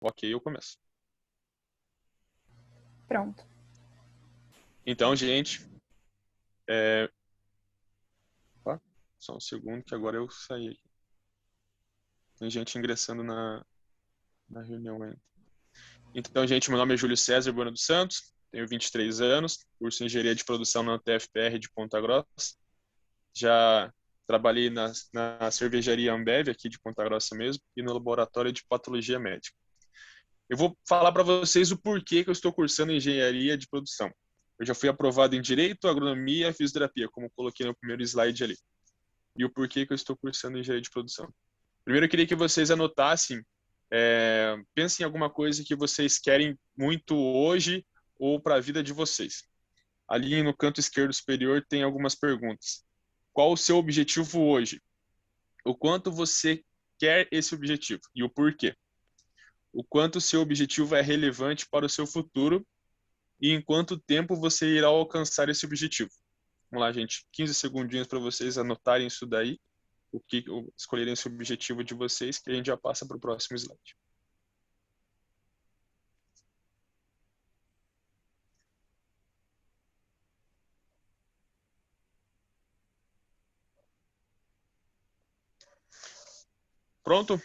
Ok, eu começo. Pronto. Então, gente, opa, só um segundo que agora eu saí aqui. Tem gente ingressando na reunião ainda. Então, gente, meu nome é Júlio César Bueno dos Santos, tenho 23 anos, curso em Engenharia de Produção na UTFPR de Ponta Grossa. Já trabalhei na cervejaria Ambev, aqui de Ponta Grossa mesmo, e no laboratório de patologia médica. Eu vou falar para vocês o porquê que eu estou cursando Engenharia de Produção. Eu já fui aprovado em Direito, Agronomia e Fisioterapia, como coloquei no primeiro slide ali. E o porquê que eu estou cursando Engenharia de Produção. Primeiro, eu queria que vocês anotassem, pensem em alguma coisa que vocês querem muito hoje ou para a vida de vocês. Ali no canto esquerdo superior tem algumas perguntas. Qual o seu objetivo hoje? O quanto você quer esse objetivo e o porquê? O quanto o seu objetivo é relevante para o seu futuro e em quanto tempo você irá alcançar esse objetivo. Vamos lá, gente, 15 segundinhos para vocês anotarem isso daí, escolherem esse objetivo de vocês, que a gente já passa para o próximo slide. Pronto?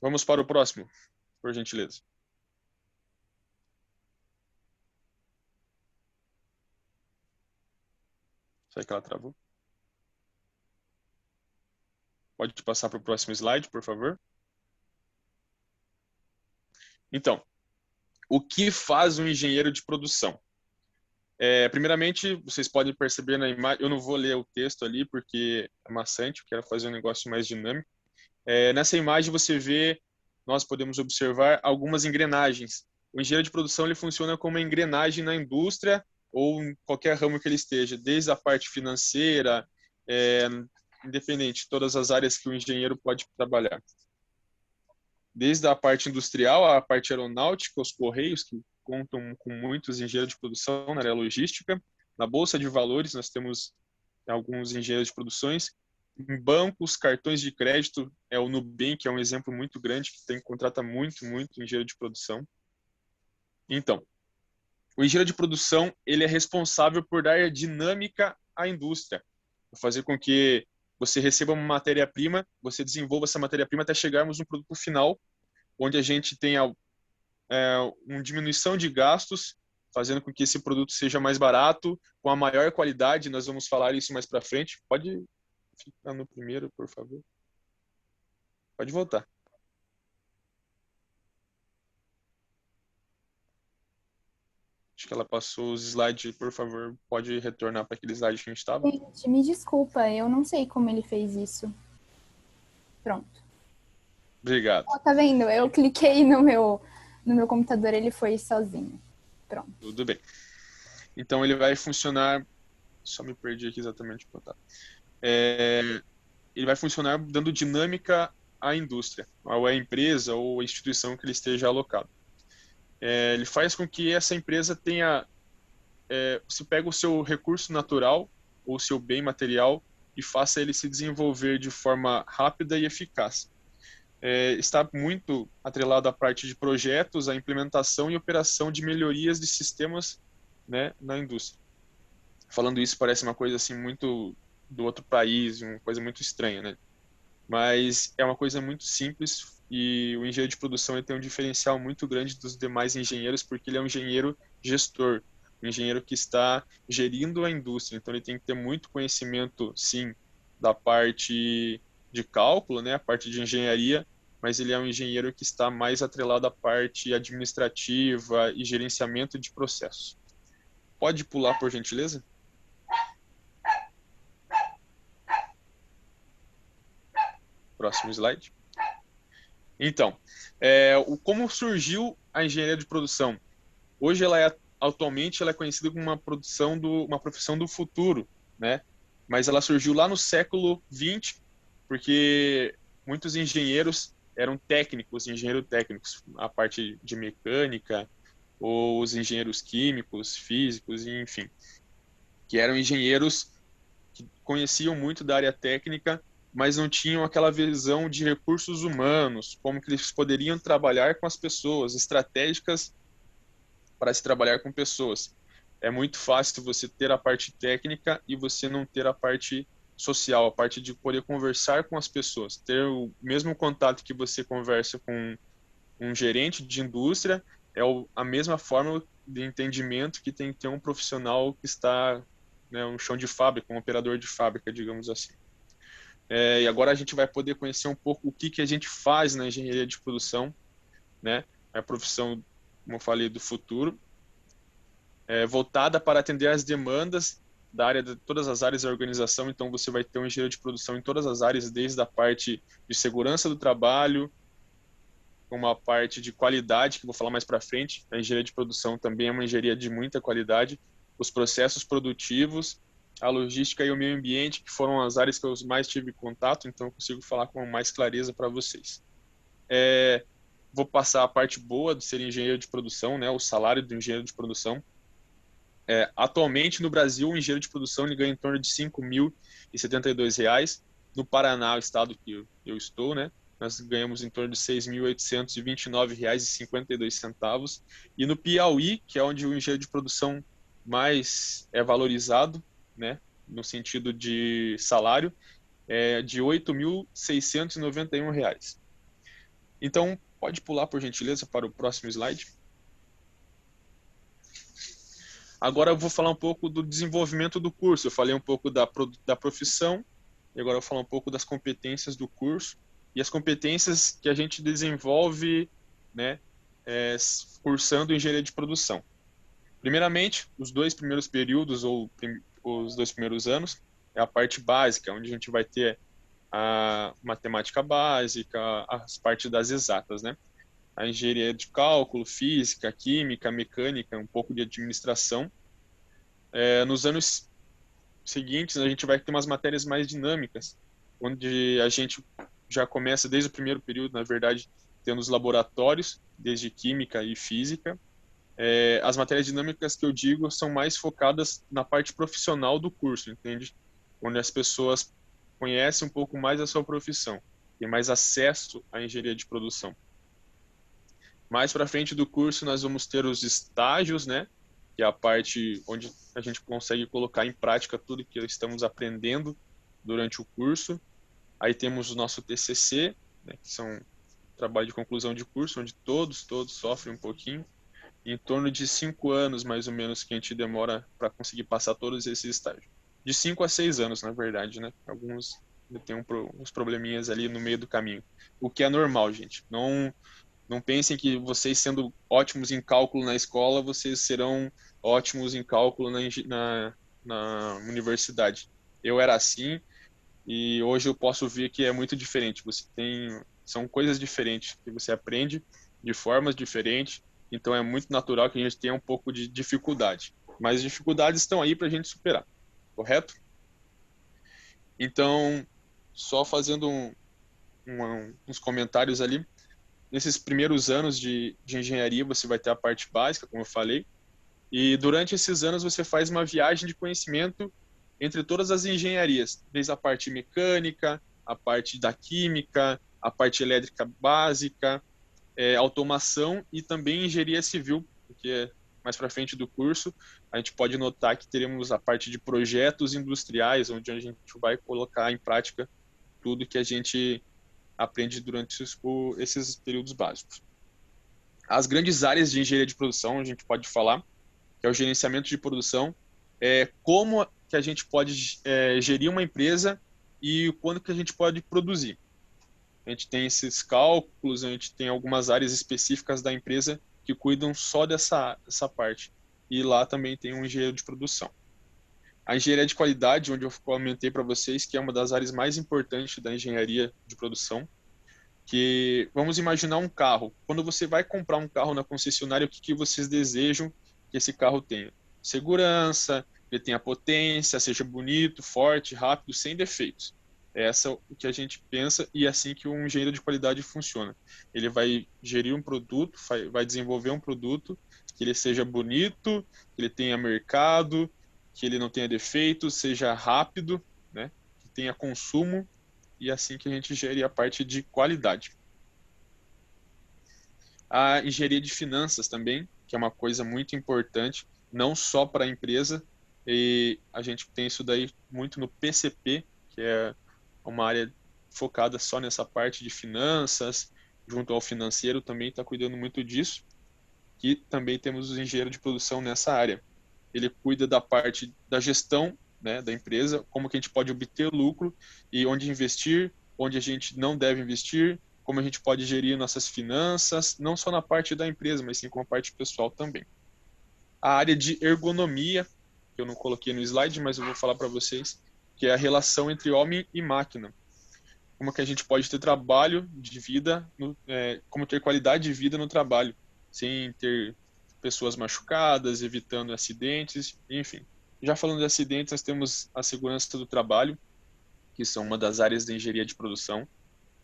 Vamos para o próximo, por gentileza. Será que ela travou? Pode passar para o próximo slide, por favor? Então, o que faz um engenheiro de produção? Primeiramente, vocês podem perceber na imagem, eu não vou ler o texto ali porque é maçante, eu quero fazer um negócio mais dinâmico. Nessa imagem você vê, nós podemos observar algumas engrenagens. O engenheiro de produção ele funciona como uma engrenagem na indústria ou em qualquer ramo que ele esteja, desde a parte financeira, é, independente, todas as áreas que o engenheiro pode trabalhar. Desde a parte industrial, a parte aeronáutica, os correios, que contam com muitos engenheiros de produção na área logística. Na Bolsa de Valores, nós temos alguns engenheiros de produções. Em bancos, cartões de crédito, o Nubank é um exemplo muito grande, que contrata muito engenheiro de produção. Então, o engenheiro de produção ele é responsável por dar dinâmica à indústria, fazer com que você receba uma matéria-prima, você desenvolva essa matéria-prima até chegarmos no produto final, onde a gente tenha uma diminuição de gastos, fazendo com que esse produto seja mais barato, com a maior qualidade. Nós vamos falar isso mais para frente. Pode ficar no primeiro, por favor. Pode voltar. Acho que ela passou os slides, por favor, pode retornar para aquele slide que a gente estava. Gente, me desculpa, eu não sei como ele fez isso. Pronto. Obrigado. Ó, tá vendo? Eu cliquei no meu computador, ele foi sozinho. Pronto. Tudo bem. Então ele vai funcionar. Só me perdi aqui exatamente o contato. Ele vai funcionar dando dinâmica à indústria, ou à empresa ou à instituição que ele esteja alocado. Ele faz com que essa empresa tenha. Você pega o seu recurso natural ou o seu bem material e faça ele se desenvolver de forma rápida e eficaz. Está muito atrelado à parte de projetos, à implementação e operação de melhorias de sistemas, né, na indústria. Falando isso parece uma coisa assim muito do outro país, uma coisa muito estranha, né? Mas é uma coisa muito simples e o engenheiro de produção ele tem um diferencial muito grande dos demais engenheiros porque ele é um engenheiro gestor, um engenheiro que está gerindo a indústria. Então ele tem que ter muito conhecimento, sim, da parte de cálculo, né, a parte de engenharia, mas ele é um engenheiro que está mais atrelado à parte administrativa e gerenciamento de processos. Pode pular, por gentileza? Próximo slide. Então, como surgiu a engenharia de produção? Hoje atualmente ela é conhecida como uma profissão do futuro, né? Mas ela surgiu lá no século XX, porque muitos engenheiros eram técnicos, engenheiros técnicos, a parte de mecânica, ou os engenheiros químicos, físicos, enfim, que eram engenheiros que conheciam muito da área técnica mas não tinham aquela visão de recursos humanos, como que eles poderiam trabalhar com as pessoas, estratégicas para se trabalhar com pessoas. É muito fácil você ter a parte técnica e você não ter a parte social, a parte de poder conversar com as pessoas, ter o mesmo contato que você conversa com um gerente de indústria, é a mesma forma de entendimento que tem que ter um profissional que está, né, um chão de fábrica, um operador de fábrica, digamos assim. E agora a gente vai poder conhecer um pouco o que a gente faz na engenharia de produção, né? É a profissão, como eu falei, do futuro, voltada para atender às demandas da área de todas as áreas da organização. Então você vai ter um engenheiro de produção em todas as áreas, desde a parte de segurança do trabalho, uma parte de qualidade, que eu vou falar mais para frente. A engenharia de produção também é uma engenharia de muita qualidade. Os processos produtivos, a logística e o meio ambiente, que foram as áreas que eu mais tive contato, então eu consigo falar com mais clareza para vocês. Vou passar a parte boa de ser engenheiro de produção, né, o salário do engenheiro de produção. Atualmente, no Brasil, o engenheiro de produção ele ganha em torno de R$ 5.072. No Paraná, o estado que eu estou, né, nós ganhamos em torno de R$ 6.829,52. E no Piauí, que é onde o engenheiro de produção mais é valorizado, né, no sentido de salário, é de R$ 8.691. Então, pode pular, por gentileza, para o próximo slide. Agora eu vou falar um pouco do desenvolvimento do curso. Eu falei um pouco da profissão, e agora eu vou falar um pouco das competências do curso e as competências que a gente desenvolve, né, cursando engenharia de produção. Primeiramente, os dois primeiros períodos, ou os dois primeiros anos, é a parte básica, onde a gente vai ter a matemática básica, as partes das exatas, né? A engenharia de cálculo, física, química, mecânica, um pouco de administração. Nos anos seguintes, a gente vai ter umas matérias mais dinâmicas, onde a gente já começa desde o primeiro período, na verdade, tendo os laboratórios, desde química e física. As matérias dinâmicas que eu digo são mais focadas na parte profissional do curso, entende? Onde as pessoas conhecem um pouco mais a sua profissão, têm mais acesso à engenharia de produção. Mais para frente do curso, nós vamos ter os estágios, né? Que é a parte onde a gente consegue colocar em prática tudo que estamos aprendendo durante o curso. Aí temos o nosso TCC, né? Que são trabalho de conclusão de curso, onde todos sofrem um pouquinho. Em torno de 5 anos, mais ou menos, que a gente demora para conseguir passar todos esses estágios. De 5 a 6 anos, na verdade, né? Alguns têm uns probleminhas ali no meio do caminho. O que é normal, gente. Não pensem que vocês, sendo ótimos em cálculo na escola, vocês serão ótimos em cálculo na universidade. Eu era assim e hoje eu posso ver que é muito diferente. São coisas diferentes que você aprende de formas diferentes, então é muito natural que a gente tenha um pouco de dificuldade. Mas as dificuldades estão aí para a gente superar, correto? Então, só fazendo uns comentários ali. Nesses primeiros anos de engenharia, você vai ter a parte básica, como eu falei, e durante esses anos você faz uma viagem de conhecimento entre todas as engenharias, desde a parte mecânica, a parte da química, a parte elétrica básica, automação e também engenharia civil, porque mais para frente do curso a gente pode notar que teremos a parte de projetos industriais, onde a gente vai colocar em prática tudo que a gente aprende durante esses períodos básicos. As grandes áreas de engenharia de produção, a gente pode falar, que é o gerenciamento de produção, como que a gente pode gerir uma empresa e quando que a gente pode produzir. A gente tem esses cálculos, a gente tem algumas áreas específicas da empresa que cuidam só dessa parte. E lá também tem um engenheiro de produção. A engenharia de qualidade, onde eu comentei para vocês, que é uma das áreas mais importantes da engenharia de produção, que vamos imaginar um carro. Quando você vai comprar um carro na concessionária, o que vocês desejam que esse carro tenha? Segurança, ele tenha potência, seja bonito, forte, rápido, sem defeitos. Essa é o que a gente pensa e é assim que um engenheiro de qualidade funciona. Ele vai gerir um produto, vai desenvolver um produto que ele seja bonito, que ele tenha mercado, que ele não tenha defeitos, seja rápido, né? Que tenha consumo e assim que a gente gere a parte de qualidade. A engenharia de finanças também, que é uma coisa muito importante, não só para a empresa, e a gente tem isso daí muito no PCP, que é uma área focada só nessa parte de finanças, junto ao financeiro também está cuidando muito disso, e também temos o engenheiro de produção nessa área. Ele cuida da parte da gestão, né, da empresa, como que a gente pode obter lucro e onde investir, onde a gente não deve investir, como a gente pode gerir nossas finanças, não só na parte da empresa, mas sim com a parte pessoal também. A área de ergonomia, que eu não coloquei no slide, mas eu vou falar para vocês, que é a relação entre homem e máquina. Como que a gente pode ter trabalho de vida, como ter qualidade de vida no trabalho, sem ter pessoas machucadas, evitando acidentes, enfim. Já falando de acidentes, nós temos a segurança do trabalho, que são uma das áreas da engenharia de produção,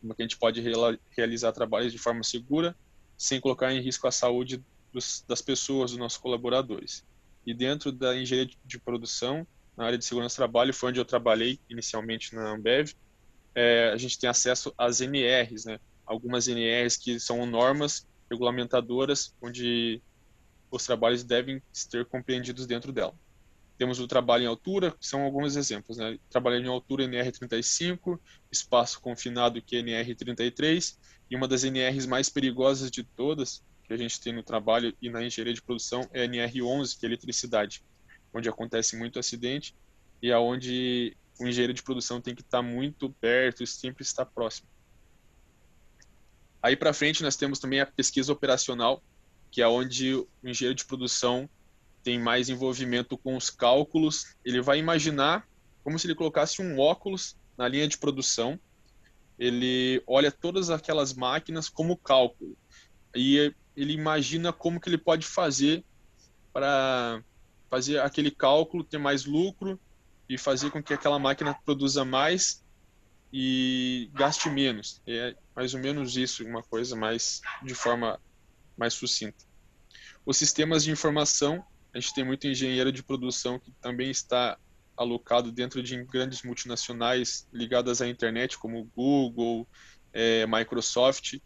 como que a gente pode realizar trabalhos de forma segura, sem colocar em risco a saúde das pessoas, dos nossos colaboradores. E dentro da engenharia de produção, na área de segurança do trabalho, foi onde eu trabalhei inicialmente na Ambev, a gente tem acesso às NRs, né? Algumas NRs que são normas regulamentadoras, onde os trabalhos devem ser compreendidos dentro dela. Temos o trabalho em altura, que são alguns exemplos, né? Trabalho em altura NR35, espaço confinado que é NR33, e uma das NRs mais perigosas de todas que a gente tem no trabalho e na engenharia de produção é a NR11, que é eletricidade, onde acontece muito acidente e aonde o engenheiro de produção tem que estar muito perto e sempre estar próximo. Aí para frente nós temos também a pesquisa operacional, que é onde o engenheiro de produção tem mais envolvimento com os cálculos. Ele vai imaginar como se ele colocasse um óculos na linha de produção. Ele olha todas aquelas máquinas como cálculo e ele imagina como que ele pode fazer para fazer aquele cálculo ter mais lucro e fazer com que aquela máquina produza mais e gaste menos. É mais ou menos isso, uma coisa mais de forma mais sucinta. Os sistemas de informação, a gente tem muito engenheiro de produção que também está alocado dentro de grandes multinacionais ligadas à internet, como Google, Microsoft,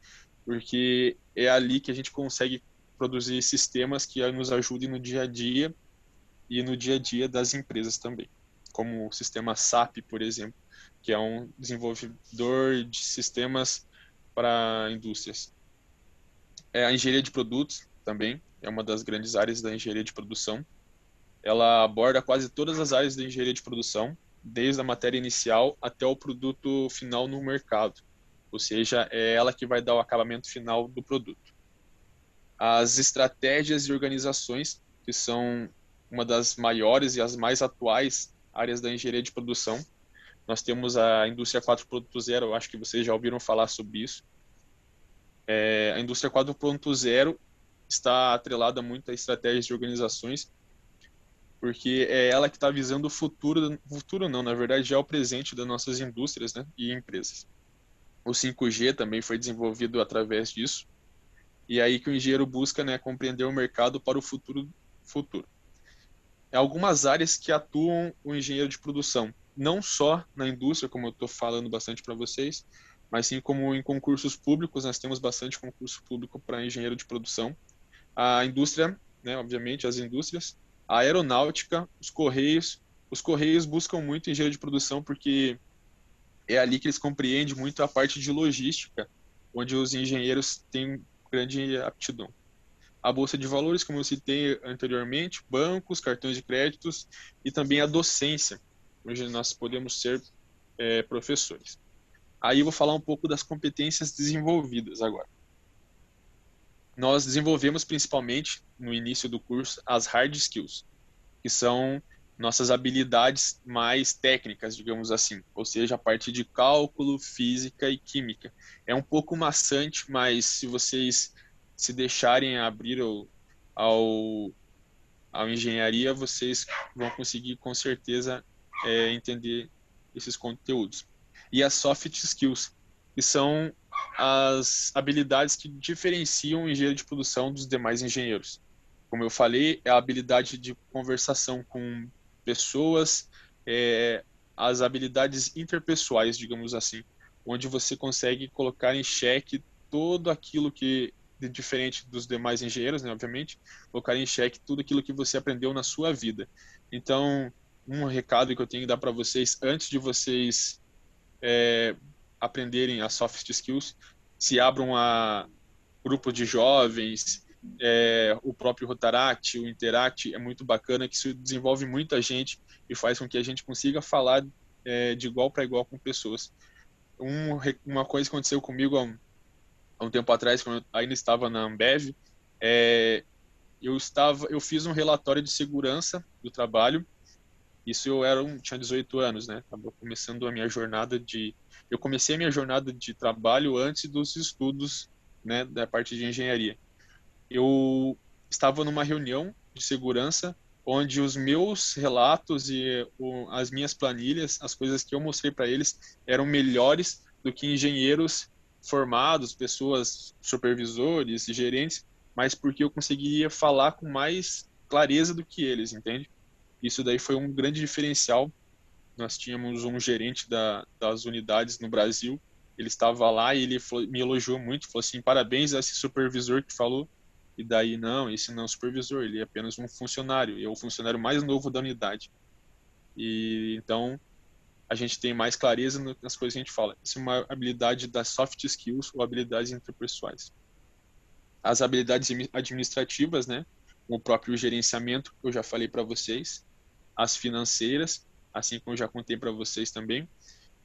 porque é ali que a gente consegue produzir sistemas que nos ajudem no dia a dia e no dia a dia das empresas também, como o sistema SAP, por exemplo, que é um desenvolvedor de sistemas para indústrias. A engenharia de produtos também é uma das grandes áreas da engenharia de produção. Ela aborda quase todas as áreas da engenharia de produção, desde a matéria inicial até o produto final no mercado. Ou seja, é ela que vai dar o acabamento final do produto. As estratégias e organizações, que são uma das maiores e as mais atuais áreas da engenharia de produção. Nós temos a indústria 4.0, eu acho que vocês já ouviram falar sobre isso. A indústria 4.0 está atrelada muito a estratégias de organizações, porque é ela que está visando o futuro não, na verdade já é o presente das nossas indústrias, né, e empresas. O 5G também foi desenvolvido através disso, e é aí que o engenheiro busca, né, compreender o mercado para o futuro. Algumas áreas que atuam o engenheiro de produção, não só na indústria, como eu estou falando bastante para vocês, mas sim como em concursos públicos, nós temos bastante concurso público para engenheiro de produção. A indústria, né, obviamente, as indústrias, a aeronáutica, os correios buscam muito engenheiro de produção porque é ali que eles compreendem muito a parte de logística, onde os engenheiros têm grande aptidão. A bolsa de valores, como eu citei anteriormente, bancos, cartões de créditos e também a docência, onde nós podemos ser professores. Aí eu vou falar um pouco das competências desenvolvidas agora. Nós desenvolvemos principalmente no início do curso as hard skills, que são nossas habilidades mais técnicas, digamos assim, ou seja, a parte de cálculo, física e química. É um pouco maçante, mas se vocês se deixarem abrir ao, ao engenharia, vocês vão conseguir com certeza entender esses conteúdos. E as soft skills, que são as habilidades que diferenciam o engenheiro de produção dos demais engenheiros. Como eu falei, é a habilidade de conversação com pessoas, as habilidades interpessoais, digamos assim, onde você consegue colocar em xeque tudo aquilo que, de diferente dos demais engenheiros, né, obviamente, colocar em xeque tudo aquilo que você aprendeu na sua vida. Então, um recado que eu tenho que dar para vocês, antes de vocês aprenderem as soft skills, se abram a grupo de jovens, o próprio Rotaract, o Interact, é muito bacana, que isso desenvolve muita gente e faz com que a gente consiga falar de igual para igual com pessoas. Uma coisa que aconteceu comigo há um tempo atrás, quando eu ainda estava na Ambev, eu fiz um relatório de segurança do trabalho. Isso tinha 18 anos, né? Tava começando a minha jornada eu comecei a minha jornada de trabalho antes dos estudos, né, da parte de engenharia. Eu estava numa reunião de segurança onde os meus relatos e as minhas planilhas, as coisas que eu mostrei para eles, eram melhores do que engenheiros formados, pessoas, supervisores e gerentes, mas porque eu conseguia falar com mais clareza do que eles, entende? Isso daí foi um grande diferencial. Nós tínhamos um gerente das unidades no Brasil, ele estava lá e ele me elogiou muito, falou assim, parabéns a esse supervisor que falou. E daí, não, esse não é um supervisor, ele é apenas um funcionário, e é o funcionário mais novo da unidade. E então, a gente tem mais clareza nas coisas que a gente fala. Isso é uma habilidade das soft skills ou habilidades interpessoais. As habilidades administrativas, né, o próprio gerenciamento, que eu já falei para vocês, as financeiras, assim como eu já contei para vocês também,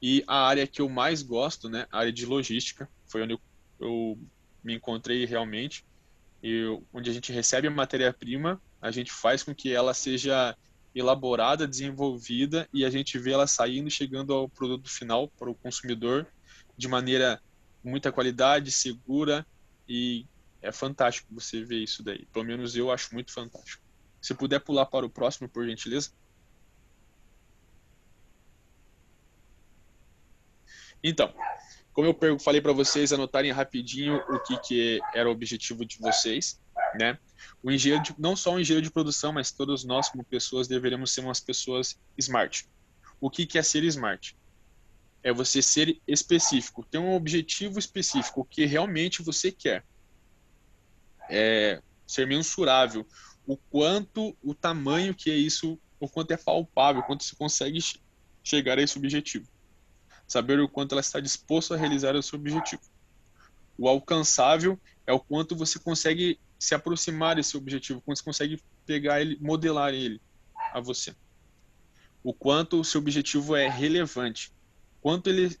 e a área que eu mais gosto, né, a área de logística, foi onde eu me encontrei realmente, onde a gente recebe a matéria-prima, a gente faz com que ela seja elaborada, desenvolvida e a gente vê ela saindo e chegando ao produto final para o consumidor de maneira com muita qualidade, segura, e é fantástico você ver isso daí. Pelo menos eu acho muito fantástico. Se puder pular para o próximo, por gentileza. Então, como eu falei para vocês anotarem rapidinho o que era o objetivo de vocês, né? Não só o engenheiro de produção, mas todos nós como pessoas deveríamos ser umas pessoas smart. O que é ser smart? É você ser específico, ter um objetivo específico, o que realmente você quer. Ser mensurável, o tamanho que é isso, o quanto é palpável, o quanto você consegue chegar a esse objetivo. Saber o quanto ela está disposta a realizar o seu objetivo. O alcançável é o quanto você consegue se aproximar desse objetivo, quanto você consegue pegar ele, modelar ele a você. O quanto o seu objetivo é relevante, quanto ele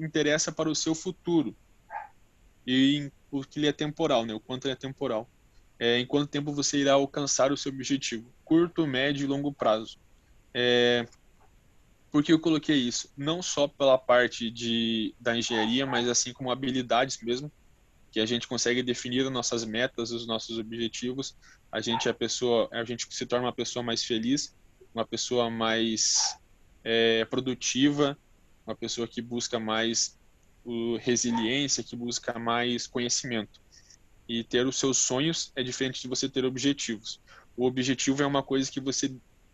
interessa para o seu futuro e o que ele é temporal, né? O quanto ele é temporal. Em quanto tempo você irá alcançar o seu objetivo, curto, médio e longo prazo. Por que eu coloquei isso? Não só pela parte da engenharia, mas assim como habilidades mesmo, que a gente consegue definir as nossas metas, os nossos objetivos, a gente se torna uma pessoa mais feliz, uma pessoa mais produtiva, uma pessoa que busca mais resiliência, que busca mais conhecimento. E ter os seus sonhos é diferente de você ter objetivos. O objetivo é uma coisa que você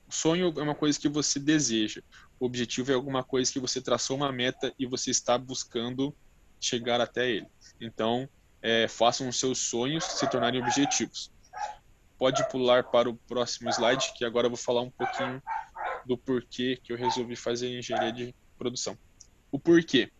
o sonho é uma coisa que você deseja. O objetivo é alguma coisa que você traçou uma meta e você está buscando chegar até ele. Então, façam os seus sonhos se tornarem objetivos. Pode pular para o próximo slide, que agora eu vou falar um pouquinho do porquê que eu resolvi fazer engenharia de produção. O porquê?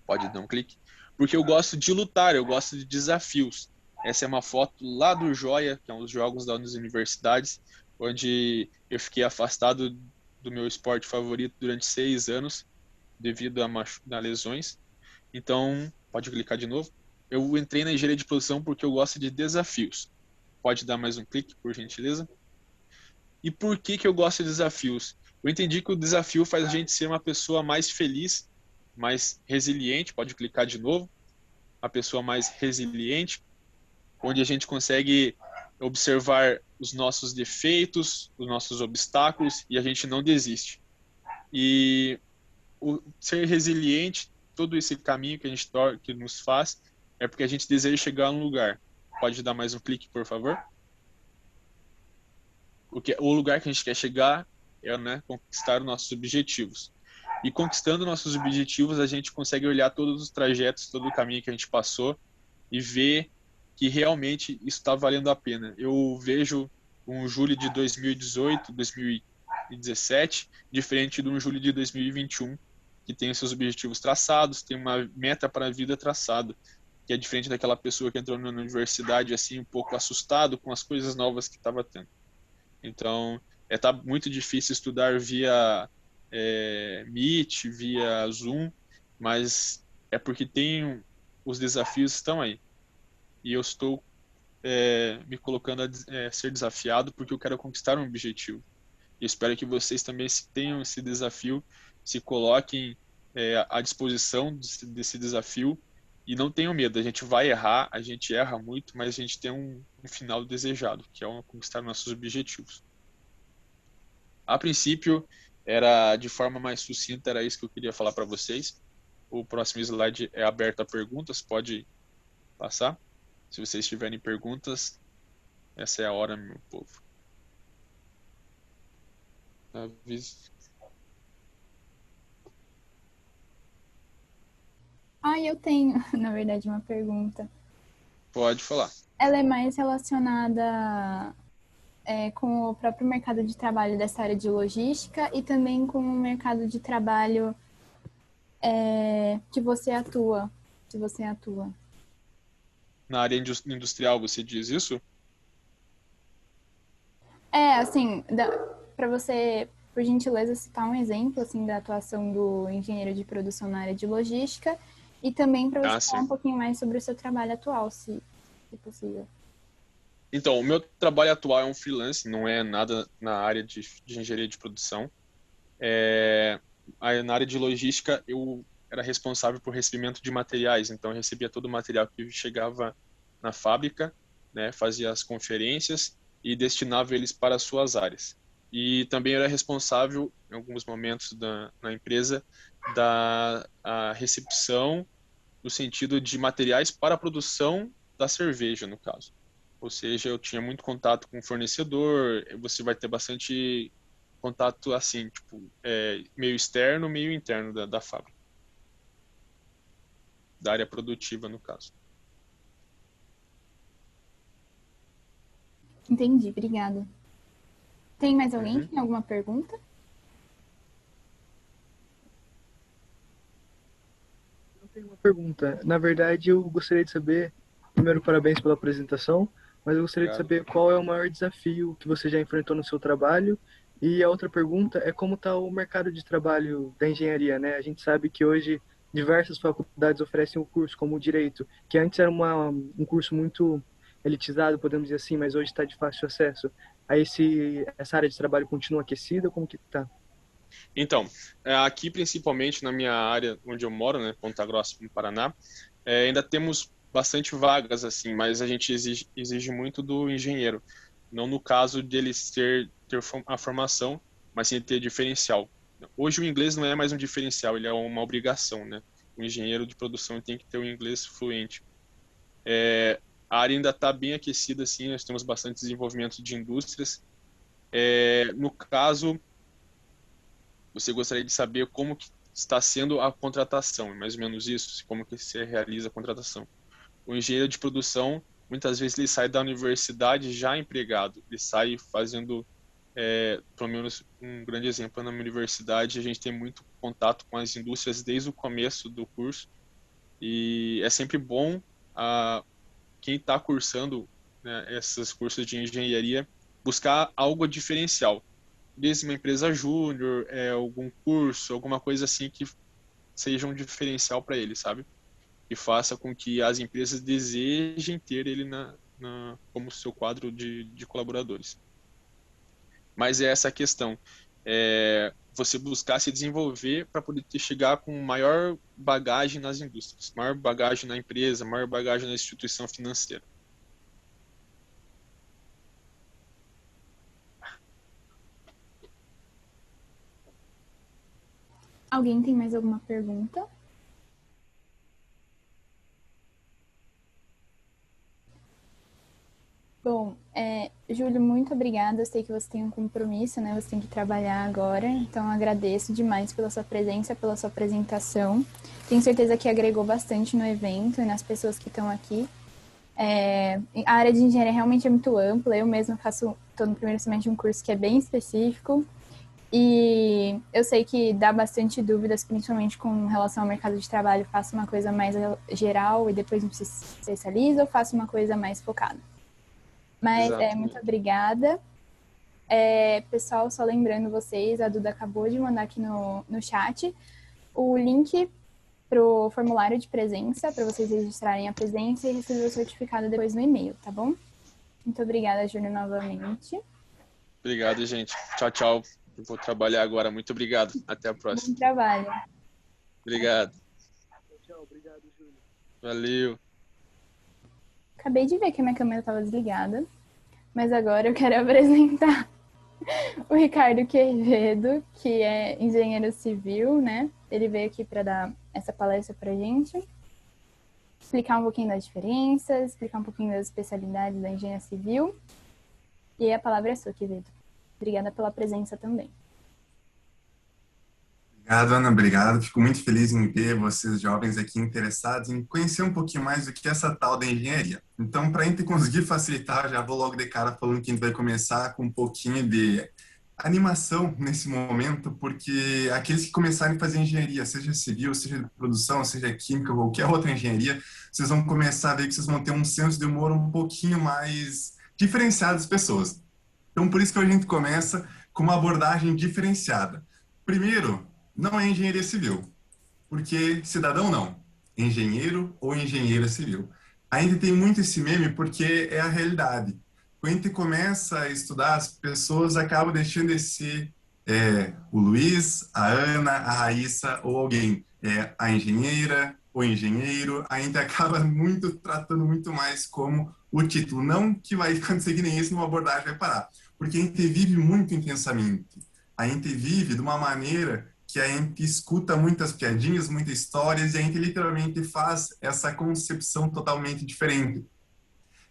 Pode dar um clique. Porque eu gosto de lutar, eu gosto de desafios. Essa é uma foto lá do Joia, que é um dos jogos das universidades, onde eu fiquei afastado do meu esporte favorito durante 6 anos, devido a lesões. Então, pode clicar de novo. Eu entrei na engenharia de produção porque eu gosto de desafios. Pode dar mais um clique, por gentileza. E por que eu gosto de desafios? Eu entendi que o desafio faz a gente ser uma pessoa mais feliz, mais resiliente. Pode clicar de novo. Uma pessoa mais resiliente, onde a gente consegue observar os nossos defeitos, os nossos obstáculos e a gente não desiste. E o ser resiliente, todo esse caminho que a gente que nos faz, é porque a gente deseja chegar a um lugar. Pode dar mais um clique, por favor? O lugar que a gente quer chegar é, né, conquistar os nossos objetivos. E conquistando nossos objetivos, a gente consegue olhar todos os trajetos, todo o caminho que a gente passou e ver que realmente isso está valendo a pena. Eu vejo um julho de 2018, 2017, diferente de um julho de 2021, que tem os seus objetivos traçados, tem uma meta para a vida traçada, que é diferente daquela pessoa que entrou na universidade assim um pouco assustado com as coisas novas que estava tendo. Então, tá muito difícil estudar via Meet, via Zoom, mas é porque tem os desafios estão aí. E eu estou me colocando a ser desafiado porque eu quero conquistar um objetivo. E espero que vocês também tenham esse desafio, se coloquem à disposição desse desafio e não tenham medo. A gente vai errar, a gente erra muito, mas a gente tem um final desejado, que é conquistar nossos objetivos. A princípio, era de forma mais sucinta, era isso que eu queria falar para vocês. O próximo slide é aberto a perguntas, pode passar. Se vocês tiverem perguntas, essa é a hora, meu povo. Eu tenho, na verdade, uma pergunta. Pode falar. Ela é mais relacionada com o próprio mercado de trabalho dessa área de logística e também com o mercado de trabalho que você atua. Na área industrial, você diz isso? Assim, para você, por gentileza, citar um exemplo assim da atuação do engenheiro de produção na área de logística e também para você falar Sim. um pouquinho mais sobre o seu trabalho atual, se possível. Então, o meu trabalho atual é um freelance, não é nada na área de engenharia de produção. Na área de logística, eu era responsável por recebimento de materiais, então eu recebia todo o material que chegava na fábrica, né, fazia as conferências e destinava eles para as suas áreas. E também era responsável, em alguns momentos na empresa, da a recepção no sentido de materiais para a produção da cerveja, no caso. Ou seja, eu tinha muito contato com o fornecedor, você vai ter bastante contato assim, tipo, meio externo, meio interno da fábrica, da área produtiva, no caso. Entendi, obrigada. Tem mais alguém que tem alguma pergunta? Eu tenho uma pergunta. Na verdade, eu gostaria de saber, primeiro, parabéns pela apresentação, mas eu gostaria de saber qual é o maior desafio que você já enfrentou no seu trabalho. E a outra pergunta é como está o mercado de trabalho da engenharia, né? A gente sabe que hoje diversas faculdades oferecem um curso como o direito, que antes era um curso muito elitizado, podemos dizer assim, mas hoje está de fácil acesso. Essa área de trabalho continua aquecida? Como que está? Então, aqui principalmente na minha área onde eu moro, né, Ponta Grossa, no Paraná, ainda temos bastante vagas assim, mas a gente exige muito do engenheiro, não no caso dele ter a formação, mas sim ter diferencial. Hoje o inglês não é mais um diferencial, ele é uma obrigação, né? O engenheiro de produção tem que ter o inglês fluente. A área ainda está bem aquecida, assim, nós temos bastante desenvolvimento de indústrias. No caso, você gostaria de saber como que está sendo a contratação, é mais ou menos isso, como que se realiza a contratação. O engenheiro de produção, muitas vezes ele sai da universidade já empregado, ele sai fazendo, pelo menos um grande exemplo na minha universidade, a gente tem muito contato com as indústrias desde o começo do curso, e é sempre bom quem está cursando, né, esses cursos de engenharia buscar algo diferencial, desde uma empresa júnior, algum curso, alguma coisa assim que seja um diferencial para ele, sabe? Que faça com que as empresas desejem ter ele como seu quadro de colaboradores. Mas é essa a questão. Você buscar se desenvolver para poder chegar com maior bagagem nas indústrias, maior bagagem na empresa, maior bagagem na instituição financeira. Alguém tem mais alguma pergunta? Bom, Júlio, muito obrigada. Eu sei que você tem um compromisso, né? Você tem que trabalhar agora, então agradeço demais pela sua presença, pela sua apresentação. Tenho certeza que agregou bastante no evento e nas pessoas que estão aqui. A área de engenharia realmente é muito ampla. Eu mesma estou no primeiro semestre de um curso que é bem específico. E eu sei que dá bastante dúvidas, principalmente com relação ao mercado de trabalho. Faço uma coisa mais geral e depois me especializo, ou faço uma coisa mais focada. Mas muito Exatamente. obrigada. Pessoal, só lembrando vocês, a Duda acabou de mandar aqui no chat o link para o formulário de presença, para vocês registrarem a presença e receber o certificado depois no e-mail, tá bom? Muito obrigada, Júnior, novamente. Obrigado, gente. Tchau, tchau. Eu vou trabalhar agora. Muito obrigado. Até a Bom próxima. trabalho. Obrigado. Tchau, obrigado, Júlio. Valeu. Acabei de ver que a minha câmera estava desligada, mas agora eu quero apresentar o Ricardo Quevedo, que é engenheiro civil, né? Ele veio aqui para dar essa palestra para a gente, explicar um pouquinho das diferenças, explicar um pouquinho das especialidades da engenharia civil. E a palavra é sua, Quevedo. Obrigada pela presença também. Obrigado, Ana. Obrigado. Fico muito feliz em ver vocês jovens aqui interessados em conhecer um pouquinho mais do que essa tal da engenharia. Então, para a gente conseguir facilitar, já vou logo de cara falando que a gente vai começar com um pouquinho de animação nesse momento, porque aqueles que começarem a fazer engenharia, seja civil, seja de produção, seja química ou qualquer outra engenharia, vocês vão começar a ver que vocês vão ter um senso de humor um pouquinho mais diferenciado das pessoas. Então, por isso que a gente começa com uma abordagem diferenciada. Primeiro, não é engenharia civil, porque cidadão não, engenheiro ou engenheira civil. A gente tem muito esse meme porque é a realidade. Quando a gente começa a estudar, as pessoas acabam deixando de ser o Luiz, a Ana, a Raíssa ou alguém. É a engenheira, o engenheiro, a gente acaba muito tratando muito mais como o título. Não que vai acontecer que nem isso numa abordagem vai parar, porque a gente vive muito intensamente. A gente vive de uma maneira que a gente escuta muitas piadinhas, muitas histórias, e a gente literalmente faz essa concepção totalmente diferente.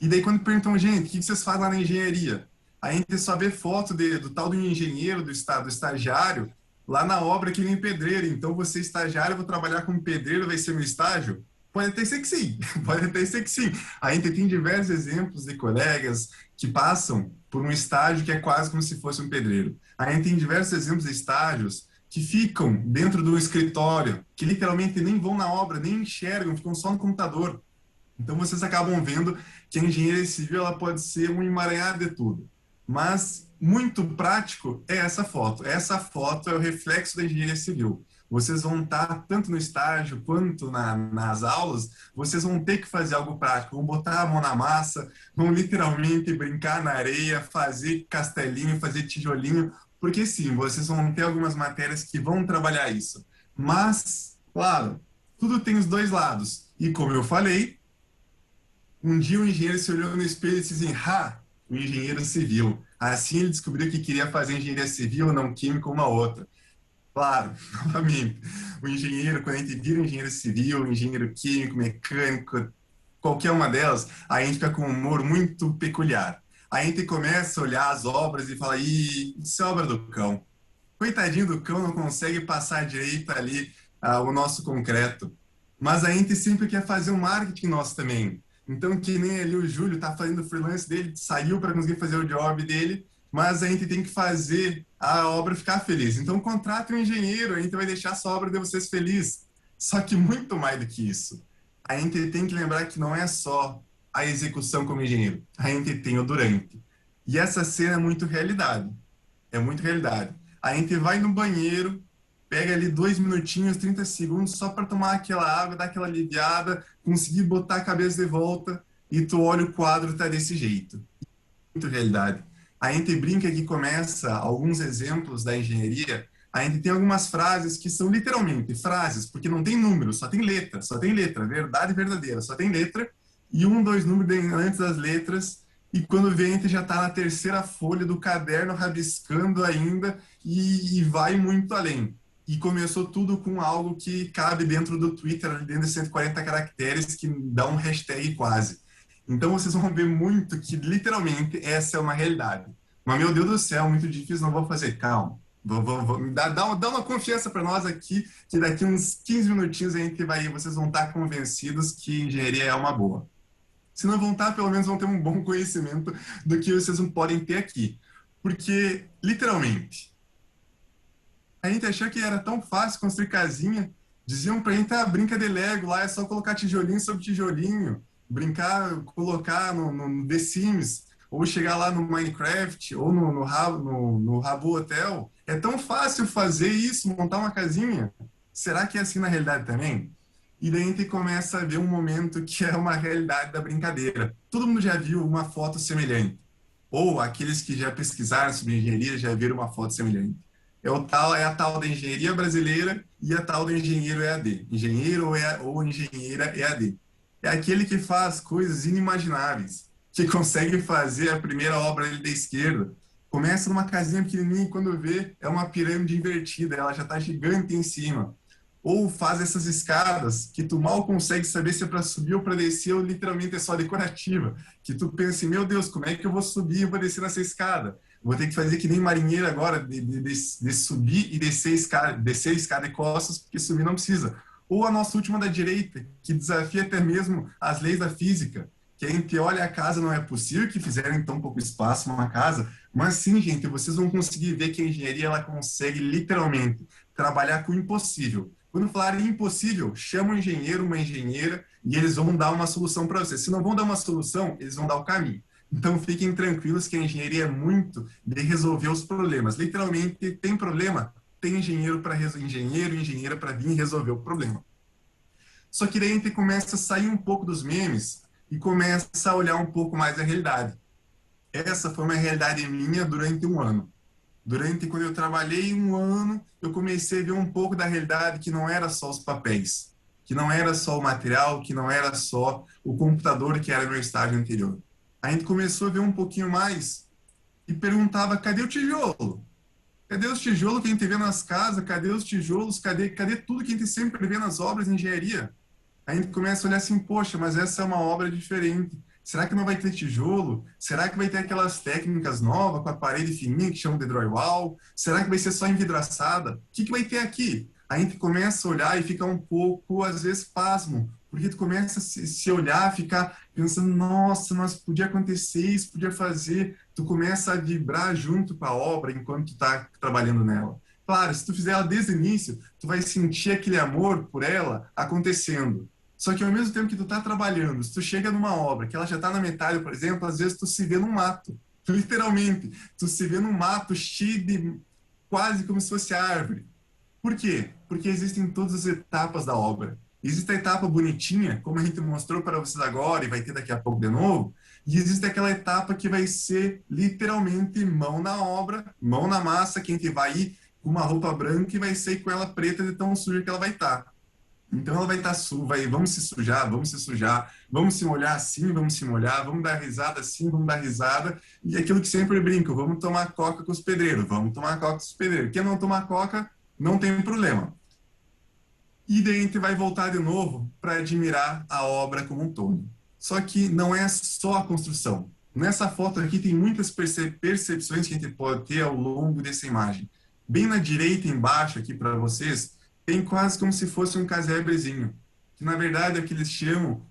E daí quando perguntam, gente, o que vocês fazem lá na engenharia? A gente só vê foto do tal do engenheiro, do estagiário, lá na obra que nem pedreiro. Então, você estagiário, eu vou trabalhar como pedreiro, vai ser meu estágio? Pode até ser que sim, pode até ser que sim. A gente tem diversos exemplos de colegas que passam por um estágio que é quase como se fosse um pedreiro. A gente tem diversos exemplos de estágios que ficam dentro do escritório, que literalmente nem vão na obra, nem enxergam, ficam só no computador. Então, vocês acabam vendo que a engenharia civil ela pode ser um emaranhado de tudo. Mas muito prático é essa foto. Essa foto é o reflexo da engenharia civil. Vocês vão estar, tanto no estágio quanto nas aulas, vocês vão ter que fazer algo prático, vão botar a mão na massa, vão literalmente brincar na areia, fazer castelinho, fazer tijolinho, porque sim, vocês vão ter algumas matérias que vão trabalhar isso. Mas, claro, tudo tem os dois lados. E como eu falei, um dia o engenheiro se olhou no espelho e disse assim, o engenheiro civil. Assim ele descobriu que queria fazer engenharia civil, não química, uma outra. Claro, novamente, o engenheiro, quando a gente vira engenheiro civil, engenheiro químico, mecânico, qualquer uma delas, a gente fica com um humor muito peculiar. A gente começa a olhar as obras e fala, isso é obra do cão. Coitadinho do cão, não consegue passar direito ali o nosso concreto. Mas a gente sempre quer fazer um marketing nosso também. Então, que nem ali o Júlio está fazendo o freelance dele, saiu para conseguir fazer o job dele, mas a gente tem que fazer a obra ficar feliz. Então, contrate um engenheiro, a gente vai deixar essa obra de vocês feliz. Só que muito mais do que isso. A gente tem que lembrar que não é só a execução como engenheiro, a gente tem o durante. E essa cena é muito realidade. É muito realidade. A gente vai no banheiro, pega ali 2 minutinhos, 30 segundos, só para tomar aquela água, dar aquela aliviada, conseguir botar a cabeça de volta, e tu olha o quadro, tá desse jeito. Muito realidade. A gente brinca que começa alguns exemplos da engenharia, a gente tem algumas frases que são literalmente frases, porque não tem número, só tem letra, verdade verdadeira, só tem letra, e dois números antes das letras, e quando vê, a gente já está na terceira folha do caderno, rabiscando ainda, e vai muito além. E começou tudo com algo que cabe dentro do Twitter, dentro de 140 caracteres, que dá um hashtag quase. Então vocês vão ver muito que literalmente essa é uma realidade. Mas, meu Deus do céu, muito difícil, não vou fazer. Calma. Dá uma confiança para nós aqui, que daqui uns 15 minutinhos vocês vão estar convencidos que engenharia é uma boa. Se não vão estar, pelo menos vão ter um bom conhecimento do que vocês não podem ter aqui. Porque, literalmente, a gente achou que era tão fácil construir casinha. Diziam pra gente, brinca de Lego lá, é só colocar tijolinho sobre tijolinho. Brincar, colocar no The Sims, ou chegar lá no Minecraft, ou no Habbo Hotel. É tão fácil fazer isso, montar uma casinha. Será que é assim na realidade também? E daí a gente começa a ver um momento que é uma realidade da brincadeira. Todo mundo já viu uma foto semelhante. Ou aqueles que já pesquisaram sobre engenharia já viram uma foto semelhante. É a tal da engenharia brasileira e a tal do engenheiro EAD. Engenheiro ou engenheira EAD. É aquele que faz coisas inimagináveis, que consegue fazer a primeira obra ali da esquerda. Começa numa casinha pequenininha e quando vê, é uma pirâmide invertida, ela já está gigante em cima. Ou faz essas escadas que tu mal consegue saber se é para subir ou para descer, ou literalmente é só decorativa. Que tu pensa assim, meu Deus, como é que eu vou subir e vou descer nessa escada? Vou ter que fazer que nem marinheiro agora, de subir e descer a escada de costas, porque subir não precisa. Ou a nossa última da direita, que desafia até mesmo as leis da física, que a gente olha a casa, não é possível que fizeram em tão pouco espaço uma casa, mas sim, gente, vocês vão conseguir ver que a engenharia ela consegue literalmente trabalhar com o impossível. Quando falarem impossível, chama um engenheiro, uma engenheira, e eles vão dar uma solução para vocês. Se não vão dar uma solução, eles vão dar o caminho. Então, fiquem tranquilos que a engenharia é muito de resolver os problemas. Literalmente, tem problema, tem engenheiro para resolver, engenheira para vir resolver o problema. Só que daí a gente começa a sair um pouco dos memes e começa a olhar um pouco mais a realidade. Essa foi uma realidade minha durante um ano. Quando eu trabalhei um ano, eu comecei a ver um pouco da realidade que não era só os papéis, que não era só o material, que não era só o computador que era meu estágio anterior. A gente começou a ver um pouquinho mais e perguntava, cadê o tijolo? Cadê os tijolos que a gente vê nas casas? Cadê os tijolos? Cadê tudo que a gente sempre vê nas obras de engenharia? A gente começa a olhar assim, poxa, mas essa é uma obra diferente. Será que não vai ter tijolo? Será que vai ter aquelas técnicas novas com a parede fininha que chamam de drywall? Será que vai ser só envidraçada? O que vai ter aqui? A gente começa a olhar e fica um pouco, às vezes, pasmo, porque tu começa a se olhar, ficar pensando, nossa, mas podia acontecer isso, podia fazer. Tu começa a vibrar junto com a obra enquanto tu tá trabalhando nela. Claro, se tu fizer ela desde o início, tu vai sentir aquele amor por ela acontecendo. Só que ao mesmo tempo que tu tá trabalhando, se tu chega numa obra que ela já tá na metade, por exemplo, às vezes tu se vê num mato. Literalmente, tu se vê num mato cheio de quase como se fosse árvore. Por quê? Porque existem todas as etapas da obra. Existe a etapa bonitinha, como a gente mostrou para vocês agora e vai ter daqui a pouco de novo, e existe aquela etapa que vai ser literalmente mão na obra, mão na massa, que a gente vai ir com uma roupa branca e vai sair com ela preta de tão suja que ela vai estar. Então ela vai estar vamos se sujar, vamos se molhar assim, vamos se molhar, vamos dar risada assim, vamos dar risada, e aquilo que sempre brinco, vamos tomar coca com os pedreiros, Quem não tomar coca, não tem problema. E daí a gente vai voltar de novo para admirar a obra como um todo. Só que não é só a construção. Nessa foto aqui tem muitas percepções que a gente pode ter ao longo dessa imagem. Bem na direita embaixo aqui para vocês, tem quase como se fosse um casebrezinho, que na verdade é o que eles chamam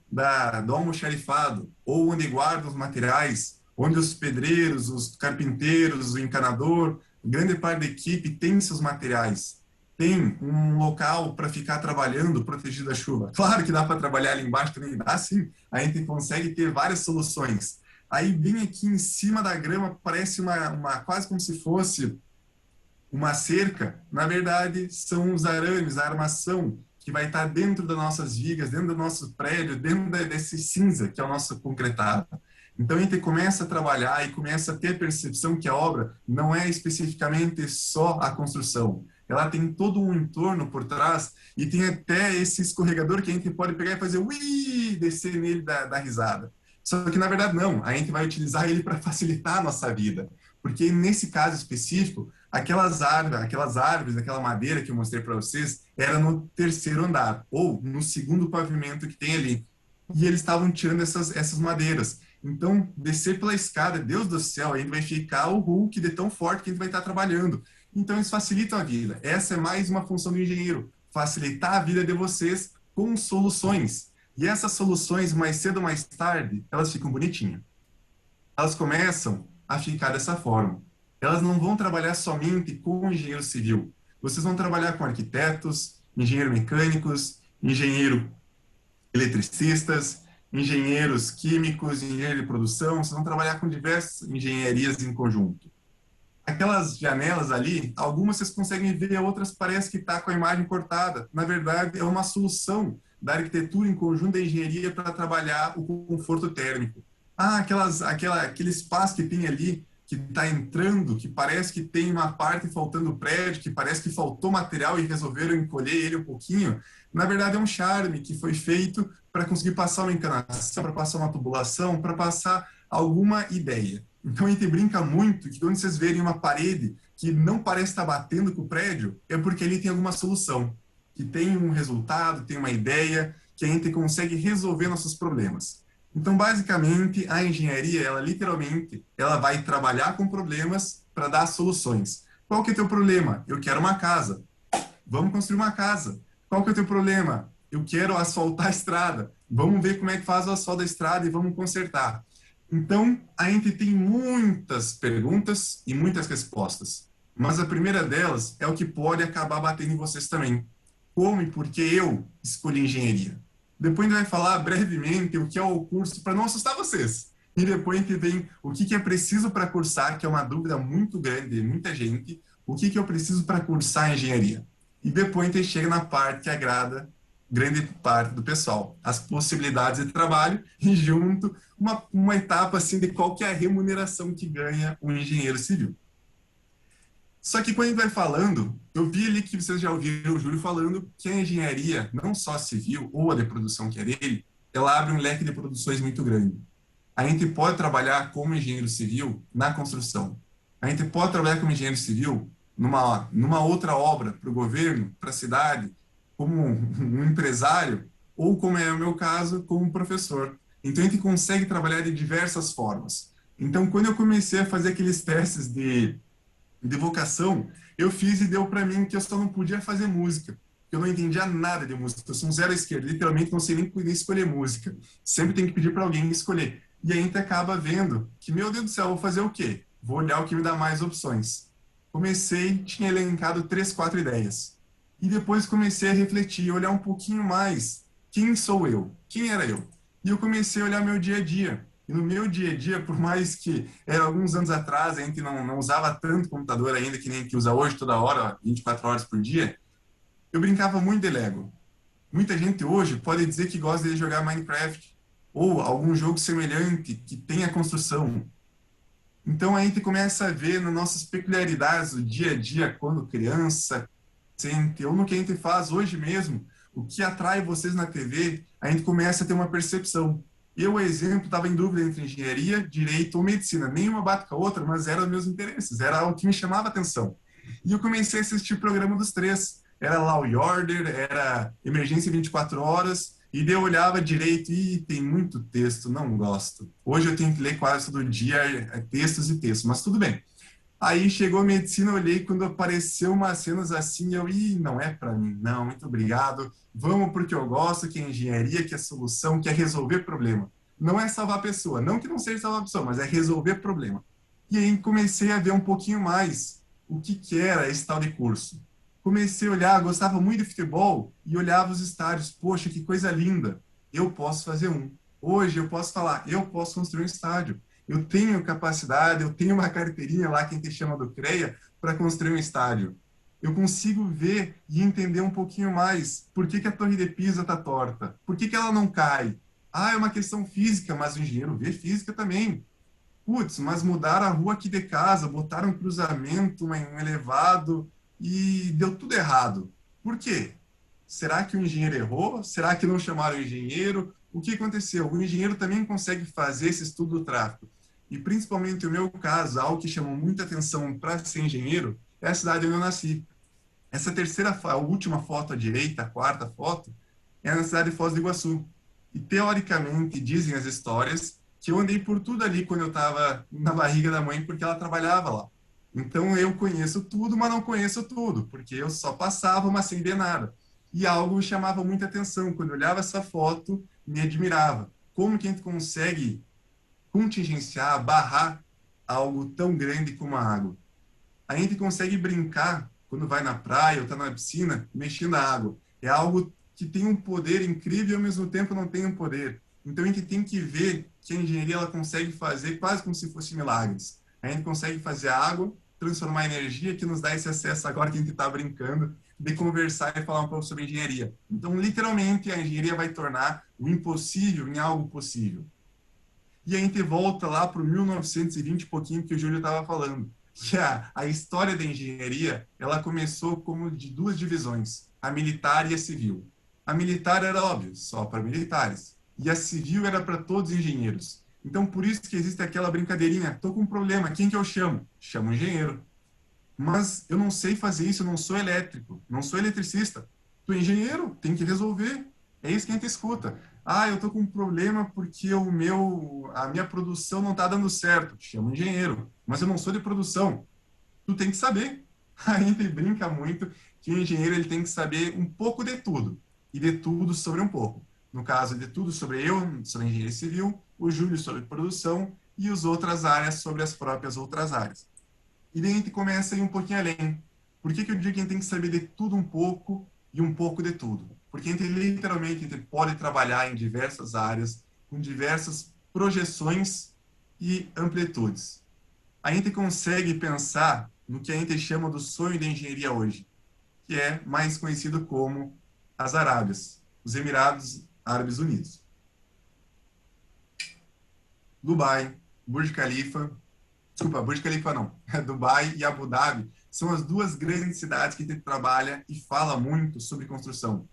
do almoxarifado, ou onde guardam os materiais, onde os pedreiros, os carpinteiros, o encanador, grande parte da equipe tem seus materiais. Tem um local para ficar trabalhando protegido da chuva. Claro que dá para trabalhar ali embaixo também, dá sim. A gente consegue ter várias soluções. Aí bem aqui em cima da grama parece quase como se fosse uma cerca. Na verdade, são os arames, a armação que vai estar dentro das nossas vigas, dentro do nosso prédio, dentro desse cinza que é o nosso concretado. Então a gente começa a trabalhar e começa a ter a percepção que a obra não é especificamente só a construção. Ela tem todo um entorno por trás e tem até esse escorregador que a gente pode pegar e fazer ui, descer nele da risada. Só que na verdade não, a gente vai utilizar ele para facilitar a nossa vida. Porque nesse caso específico, aquelas árvores, aquela madeira que eu mostrei para vocês, era no terceiro andar, ou no segundo pavimento que tem ali. e eles estavam tirando essas madeiras. Então, descer pela escada, Deus do céu, aí vai ficar o Hulk de tão forte que a gente vai estar trabalhando. Então, eles facilitam a vida. Essa é mais uma função do engenheiro, facilitar a vida de vocês com soluções. E essas soluções, mais cedo ou mais tarde, elas ficam bonitinhas. Elas começam a ficar dessa forma. Elas não vão trabalhar somente com engenheiro civil. Vocês vão trabalhar com arquitetos, engenheiros mecânicos, engenheiro eletricistas, engenheiros químicos, engenheiro de produção. Vocês vão trabalhar com diversas engenharias em conjunto. Aquelas janelas ali, algumas vocês conseguem ver, outras parece que está com a imagem cortada. Na verdade, é uma solução da arquitetura em conjunto da engenharia para trabalhar o conforto térmico. Ah, aquele espaço que tem ali, que está entrando, que parece que tem uma parte faltando prédio, que parece que faltou material e resolveram encolher ele um pouquinho. Na verdade, é um charme que foi feito para conseguir passar uma encanação, para passar uma tubulação, para passar alguma ideia. Então, a gente brinca muito que quando vocês verem uma parede que não parece estar batendo com o prédio, é porque ali tem alguma solução, que tem um resultado, tem uma ideia, que a gente consegue resolver nossos problemas. Então, basicamente, a engenharia, ela literalmente, ela vai trabalhar com problemas para dar soluções. Qual que é o teu problema? Eu quero uma casa. Vamos construir uma casa. Qual que é o teu problema? Eu quero asfaltar a estrada. Vamos ver como é que faz o asfalto da estrada e vamos consertar. Então, a gente tem muitas perguntas e muitas respostas. Mas a primeira delas é o que pode acabar batendo em vocês também. Como e por que eu escolhi engenharia? Depois a gente vai falar brevemente o que é o curso para não assustar vocês. E depois a gente vem o que é preciso para cursar, que é uma dúvida muito grande de muita gente. O que eu preciso para cursar engenharia? E depois a gente chega na parte que agrada grande parte do pessoal, as possibilidades de trabalho e junto uma etapa assim de qual que é a remuneração que ganha um engenheiro civil. Só que quando a gente vai falando, eu vi ali que vocês já ouviram o Júlio falando que a engenharia, não só civil ou a de produção que é dele, ela abre um leque de produções muito grande. A gente pode trabalhar como engenheiro civil na construção. A gente pode trabalhar como engenheiro civil numa outra obra para o governo, para a cidade, como um empresário, ou como é o meu caso, como um professor. Então, a gente consegue trabalhar de diversas formas. Então, quando eu comecei a fazer aqueles testes de vocação, eu fiz e deu para mim que eu só não podia fazer música. Eu não entendia nada de música. Eu sou um zero à esquerda. Literalmente, não sei nem escolher música. Sempre tem que pedir para alguém escolher. E aí a gente acaba vendo que, meu Deus do céu, vou fazer o quê? Vou olhar o que me dá mais opções. Comecei, tinha elencado 3, 4 ideias. E depois comecei a refletir, olhar um pouquinho mais. Quem sou eu? Quem era eu? E eu comecei a olhar meu dia a dia. E no meu dia a dia, por mais que alguns anos atrás a gente não usava tanto computador ainda, que nem a gente usa hoje toda hora, 24 horas por dia, eu brincava muito de Lego. Muita gente hoje pode dizer que gosta de jogar Minecraft ou algum jogo semelhante que tenha construção. Então a gente começa a ver nas nossas peculiaridades do dia a dia, quando criança, ou no que a gente faz hoje mesmo, o que atrai vocês na TV, a gente começa a ter uma percepção. Eu, exemplo, estava em dúvida entre engenharia, direito ou medicina. Nenhuma bate com a outra, mas eram meus interesses, era o que me chamava a atenção. E eu comecei a assistir o programa dos três. Era Law e Order, era Emergência 24 Horas, e daí eu olhava direito e tem muito texto, não gosto. Hoje eu tenho que ler quase todo dia textos e textos, mas tudo bem. Aí chegou a medicina, eu olhei quando apareceu umas cenas assim, não é para mim, não, muito obrigado. Vamos porque eu gosto, que é engenharia, que é solução, que é resolver problema. Não é salvar a pessoa, não que não seja salvar a pessoa, mas é resolver problema. E aí comecei a ver um pouquinho mais o que era esse tal de curso. Comecei a olhar, gostava muito de futebol e olhava os estádios, poxa, que coisa linda, eu posso fazer um. Hoje eu posso falar, eu posso construir um estádio. Eu tenho capacidade, eu tenho uma carteirinha lá que a gente chama do CREA para construir um estádio. Eu consigo ver e entender um pouquinho mais por que a torre de Pisa está torta, por que ela não cai. Ah, é uma questão física, mas o engenheiro vê física também. Putz, mas mudaram a rua aqui de casa, botaram um cruzamento, um elevado e deu tudo errado. Por quê? Será que o engenheiro errou? Será que não chamaram o engenheiro? O que aconteceu? O engenheiro também consegue fazer esse estudo do tráfego. E principalmente o meu caso, algo que chamou muita atenção para ser engenheiro, é a cidade onde eu nasci. Essa a última foto à direita, a quarta foto, é na cidade de Foz do Iguaçu. E, teoricamente, dizem as histórias que eu andei por tudo ali quando eu estava na barriga da mãe, porque ela trabalhava lá. Então, eu conheço tudo, mas não conheço tudo, porque eu só passava, mas sem ver nada. E algo me chamava muita atenção. Quando eu olhava essa foto, me admirava. Como que a gente consegue contingenciar, barrar algo tão grande como a água? A gente consegue brincar quando vai na praia ou está na piscina, mexendo a água. É algo que tem um poder incrível e ao mesmo tempo não tem um poder. Então a gente tem que ver que a engenharia ela consegue fazer quase como se fossem milagres. A gente consegue fazer a água transformar em energia que nos dá esse acesso agora que a gente está brincando de conversar e falar um pouco sobre engenharia. Então, literalmente, a engenharia vai tornar o impossível em algo possível. E a gente volta lá para o 1920 e pouquinho que o Júlio estava falando. Que a história da engenharia, ela começou como de duas divisões, a militar e a civil. A militar era óbvio, só para militares. E a civil era para todos os engenheiros. Então, por isso que existe aquela brincadeirinha, estou com um problema, quem que eu chamo? Chamo um engenheiro. Mas eu não sei fazer isso, eu não sou elétrico, não sou eletricista. Tu é engenheiro, tem que resolver. É isso que a gente escuta. Ah, eu tô com um problema porque a minha produção não tá dando certo. Chama um engenheiro, mas eu não sou de produção. Tu tem que saber. A gente brinca muito que o engenheiro ele tem que saber um pouco de tudo e de tudo sobre um pouco. No caso, de tudo sobre eu, sobre engenharia civil, o Júlio sobre produção e as outras áreas sobre as próprias outras áreas. E daí a gente começa a ir um pouquinho além. Por que que eu digo que a gente tem que saber de tudo um pouco e um pouco de tudo? Porque a gente literalmente a gente pode trabalhar em diversas áreas, com diversas projeções e amplitudes. A gente consegue pensar no que a gente chama do sonho da engenharia hoje, que é mais conhecido como as Arábias, os Emirados Árabes Unidos. Dubai, Burj Khalifa, desculpa, Burj Khalifa não, Dubai e Abu Dhabi são as duas grandes cidades que a gente trabalha e fala muito sobre construção.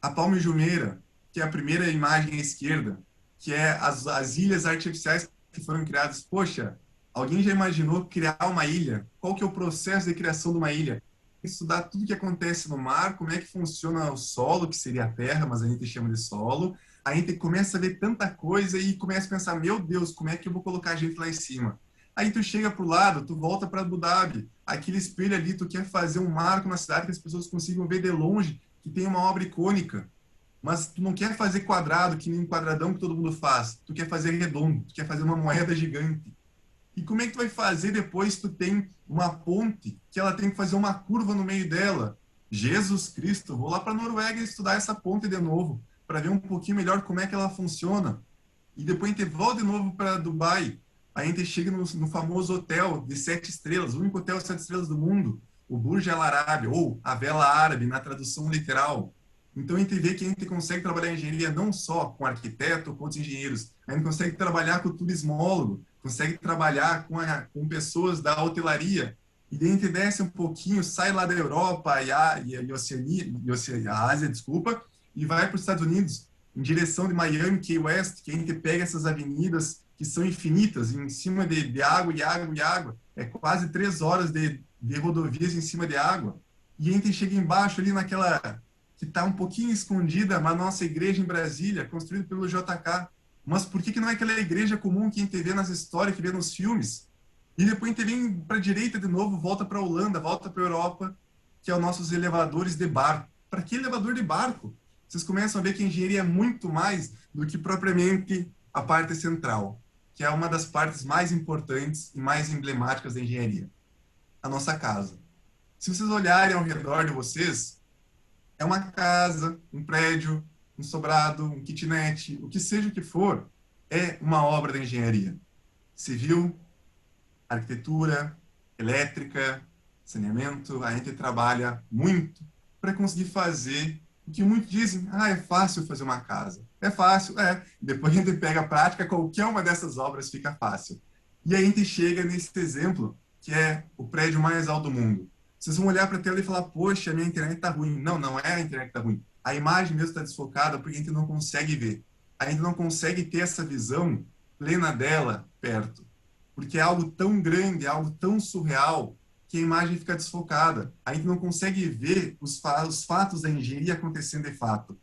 A Palma de Jumeirah, que é a primeira imagem à esquerda, que é as ilhas artificiais que foram criadas. Poxa, alguém já imaginou criar uma ilha? Qual que é o processo de criação de uma ilha? Estudar tudo que acontece no mar, como é que funciona o solo, que seria a terra, mas a gente chama de solo. A gente começa a ver tanta coisa e começa a pensar, meu Deus, como é que eu vou colocar a gente lá em cima? Aí tu chega pro lado, tu volta para Abu Dhabi, aquele espelho ali, tu quer fazer um marco na cidade que as pessoas consigam ver de longe, que tem uma obra icônica. Mas tu não quer fazer quadrado, que nem um quadradão que todo mundo faz. Tu quer fazer redondo, tu quer fazer uma moeda gigante. E como é que tu vai fazer depois se tu tem uma ponte que ela tem que fazer uma curva no meio dela? Jesus Cristo, vou lá para a Noruega estudar essa ponte de novo, para ver um pouquinho melhor como é que ela funciona. E depois a gente volta de novo para Dubai. A gente chega no famoso hotel de 7 estrelas, o único hotel de 7 estrelas do mundo, o Burj Al Arab, ou a Vela Árabe, na tradução literal. Então, a gente vê que a gente consegue trabalhar engenharia não só com arquiteto, com outros engenheiros, a gente consegue trabalhar com turismólogo, consegue trabalhar com pessoas da hotelaria, e daí a gente desce um pouquinho, sai lá da Europa e Oceania, a Ásia, desculpa, e vai para os Estados Unidos, em direção de Miami, Key West, que a gente pega essas avenidas que são infinitas, em cima de água e água e água, é quase 3 horas de rodovias em cima de água, e a gente chega embaixo ali naquela que está um pouquinho escondida, mas nossa igreja em Brasília, construída pelo JK. Mas por que não é aquela igreja comum que a gente vê nas histórias, que vê nos filmes? E depois a gente vem para a direita de novo, volta para a Holanda, volta para a Europa, que é os nossos elevadores de barco. Para que elevador de barco? Vocês começam a ver que a engenharia é muito mais do que propriamente a parte central, que é uma das partes mais importantes e mais emblemáticas da engenharia, a nossa casa. Se vocês olharem ao redor de vocês, é uma casa, um prédio, um sobrado, um kitnet, o que seja o que for, é uma obra da engenharia. Civil, arquitetura, elétrica, saneamento, a gente trabalha muito para conseguir fazer o que muitos dizem, é fácil fazer uma casa. É fácil, é. Depois a gente pega a prática, qualquer uma dessas obras fica fácil. E aí a gente chega nesse exemplo, que é o prédio mais alto do mundo. Vocês vão olhar para a tela e falar, poxa, a minha internet está ruim. Não, não é a internet que está ruim. A imagem mesmo está desfocada porque a gente não consegue ver. A gente não consegue ter essa visão plena dela perto. Porque é algo tão grande, é algo tão surreal, que a imagem fica desfocada. A gente não consegue ver os fatos da engenharia acontecendo de fato.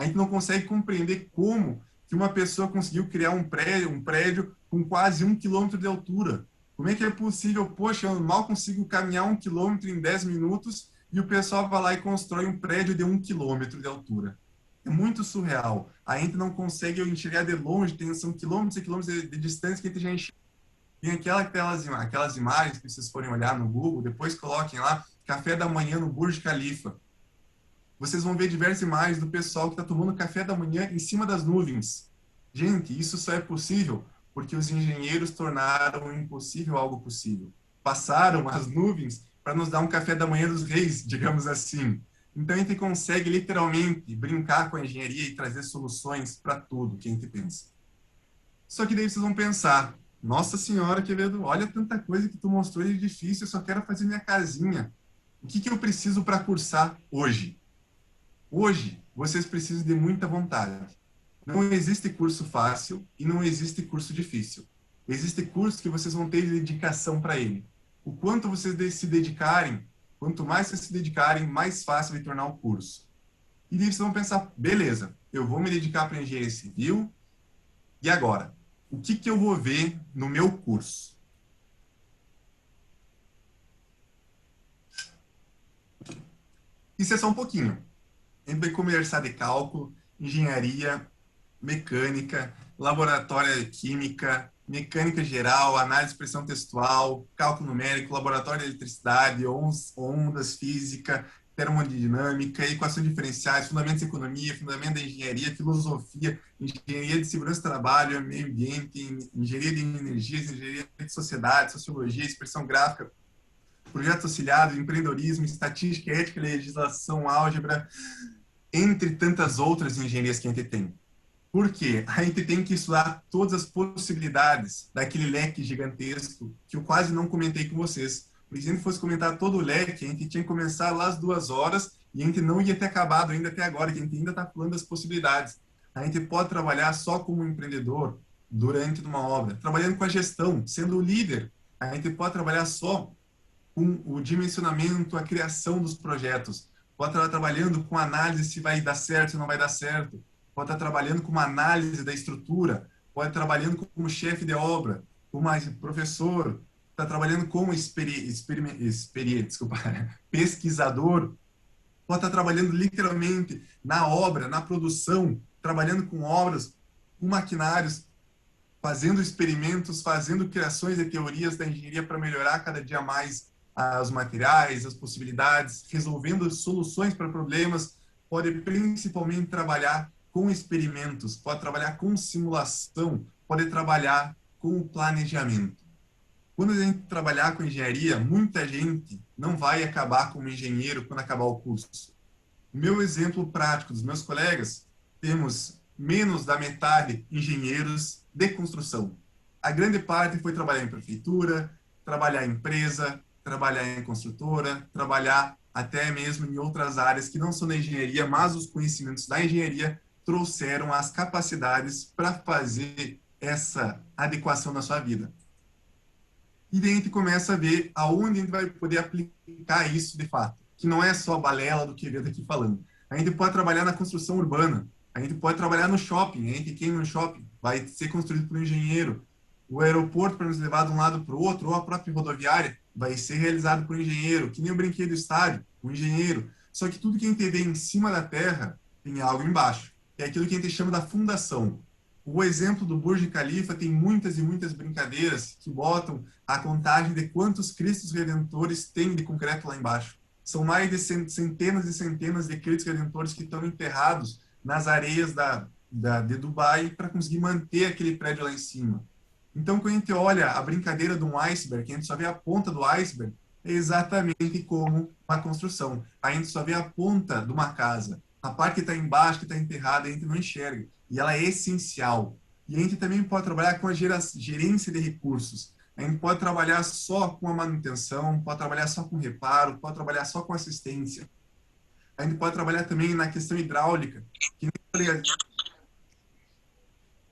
A gente não consegue compreender como que uma pessoa conseguiu criar um prédio com quase 1 quilômetro de altura. Como é que é possível? Poxa, eu mal consigo caminhar 1 quilômetro em 10 minutos e o pessoal vai lá e constrói um prédio de 1 quilômetro de altura. É muito surreal. A gente não consegue enxergar de longe, são quilômetros e quilômetros de distância que a gente já enxerga. Tem aquelas imagens que vocês forem olhar no Google, depois coloquem lá, café da manhã no Burj Khalifa. Vocês vão ver diversas imagens do pessoal que está tomando café da manhã em cima das nuvens. Gente, isso só é possível porque os engenheiros tornaram impossível algo possível. Passaram as nuvens para nos dar um café da manhã dos reis, digamos assim. Então a gente consegue literalmente brincar com a engenharia e trazer soluções para tudo que a gente pensa. Só que daí vocês vão pensar, nossa senhora, Quevedo, olha tanta coisa que tu mostrou de difícil, eu só quero fazer minha casinha. O que eu preciso para cursar hoje? Hoje, vocês precisam de muita vontade. Não existe curso fácil e não existe curso difícil. Existe curso que vocês vão ter dedicação para ele. O quanto vocês se dedicarem, quanto mais vocês se dedicarem, mais fácil vai tornar o curso. E daí vocês vão pensar, beleza, eu vou me dedicar para engenharia civil, e agora? O que eu vou ver no meu curso? Isso é só um pouquinho. A gente vai conversar de cálculo, engenharia, mecânica, laboratório de química, mecânica geral, análise de expressão textual, cálculo numérico, laboratório de eletricidade, ondas, física, termodinâmica, equações diferenciais, fundamentos de economia, fundamentos da engenharia, filosofia, engenharia de segurança do trabalho, meio ambiente, engenharia de energias, engenharia de sociedade, sociologia, expressão gráfica, projeto auxiliado, empreendedorismo, estatística, ética, legislação, álgebra, entre tantas outras engenharias que a gente tem. Por quê? A gente tem que estudar todas as possibilidades daquele leque gigantesco que eu quase não comentei com vocês. Porque se a gente fosse comentar todo o leque, a gente tinha que começar lá às 2 horas e a gente não ia ter acabado ainda até agora, que a gente ainda está falando das possibilidades. A gente pode trabalhar só como empreendedor durante uma obra, trabalhando com a gestão, sendo o líder. A gente pode trabalhar só com o dimensionamento, a criação dos projetos. Pode estar trabalhando com análise se vai dar certo, se não vai dar certo. Pode estar trabalhando com uma análise da estrutura. Pode estar trabalhando como chefe de obra, como professor. Está trabalhando como pesquisador. Pode estar trabalhando literalmente na obra, na produção, trabalhando com obras, com maquinários, fazendo experimentos, fazendo criações de teorias da engenharia para melhorar cada dia mais os materiais, as possibilidades, resolvendo soluções para problemas. Pode principalmente trabalhar com experimentos, pode trabalhar com simulação, pode trabalhar com o planejamento. Quando a gente trabalhar com engenharia, muita gente não vai acabar como engenheiro quando acabar o curso. O meu exemplo prático dos meus colegas, temos menos da metade engenheiros de construção. A grande parte foi trabalhar em prefeitura, trabalhar em empresa, trabalhar em construtora, trabalhar até mesmo em outras áreas que não são da engenharia, mas os conhecimentos da engenharia trouxeram as capacidades para fazer essa adequação na sua vida. E daí a gente começa a ver aonde a gente vai poder aplicar isso de fato, que não é só a balela do que eu aqui falando. A gente pode trabalhar na construção urbana, a gente pode trabalhar no shopping, a gente quem no shopping vai ser construído por um engenheiro. O aeroporto para nos levar de um lado para o outro, ou a própria rodoviária, vai ser realizado por um engenheiro, que nem o brinquedo estádio, um engenheiro. Só que tudo que a gente vê em cima da terra tem algo embaixo. É aquilo que a gente chama da fundação. O exemplo do Burj Khalifa tem muitas e muitas brincadeiras que botam a contagem de quantos Cristos Redentores tem de concreto lá embaixo. São mais de centenas e centenas de Cristos Redentores que estão enterrados nas areias de Dubai para conseguir manter aquele prédio lá em cima. Então, quando a gente olha a brincadeira de um iceberg, a gente só vê a ponta do iceberg, é exatamente como uma construção. A gente só vê a ponta de uma casa. A parte que está embaixo, que está enterrada, a gente não enxerga. E ela é essencial. E a gente também pode trabalhar com a gerência de recursos. A gente pode trabalhar só com a manutenção, pode trabalhar só com reparo, pode trabalhar só com assistência. A gente pode trabalhar também na questão hidráulica.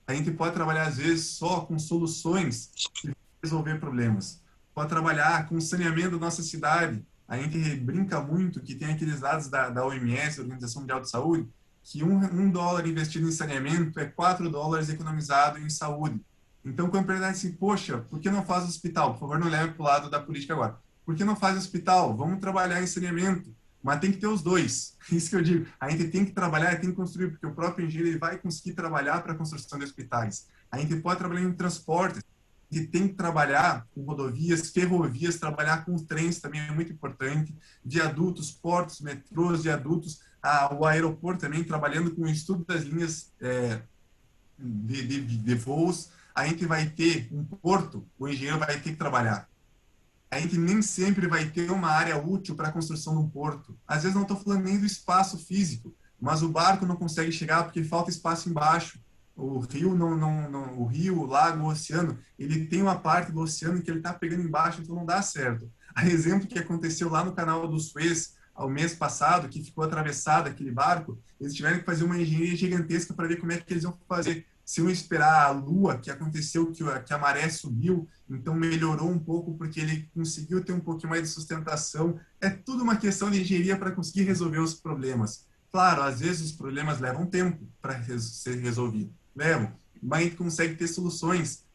A gente pode trabalhar, às vezes, só com soluções para resolver problemas. Pode trabalhar com o saneamento da nossa cidade. A gente brinca muito que tem aqueles dados da OMS, Organização Mundial de Saúde, que um dólar investido em saneamento é 4 dólares economizado em saúde. Então, quando perguntar assim, poxa, por que não faz hospital? Por favor, não leve para o lado da política agora. Por que não faz hospital? Vamos trabalhar em saneamento. Mas tem que ter os dois. Isso que eu digo. A gente tem que trabalhar, tem que construir, porque o próprio engenheiro ele vai conseguir trabalhar para a construção de hospitais. A gente pode trabalhar em transportes. A gente tem que trabalhar com rodovias, ferrovias, trabalhar com trens também é muito importante. Viadutos, portos, metrôs, viadutos. O aeroporto também, trabalhando com o estudo das linhas de voos. A gente vai ter um porto, o engenheiro vai ter que trabalhar. A gente nem sempre vai ter uma área útil para a construção de um porto. Às vezes não estou falando nem do espaço físico, mas o barco não consegue chegar porque falta espaço embaixo. O rio, o rio, o lago, o oceano, ele tem uma parte do oceano que ele está pegando embaixo, então não dá certo. A exemplo que aconteceu lá no canal do Suez, ao mês passado, que ficou atravessado aquele barco, eles tiveram que fazer uma engenharia gigantesca para ver como é que eles iam fazer. Se iam esperar a lua, que aconteceu, que a maré subiu, então melhorou um pouco porque ele conseguiu ter um pouquinho mais de sustentação. É tudo uma questão de engenharia para conseguir resolver os problemas. Claro, às vezes os problemas levam tempo para ser resolvido. Levam, mas a gente consegue ter soluções.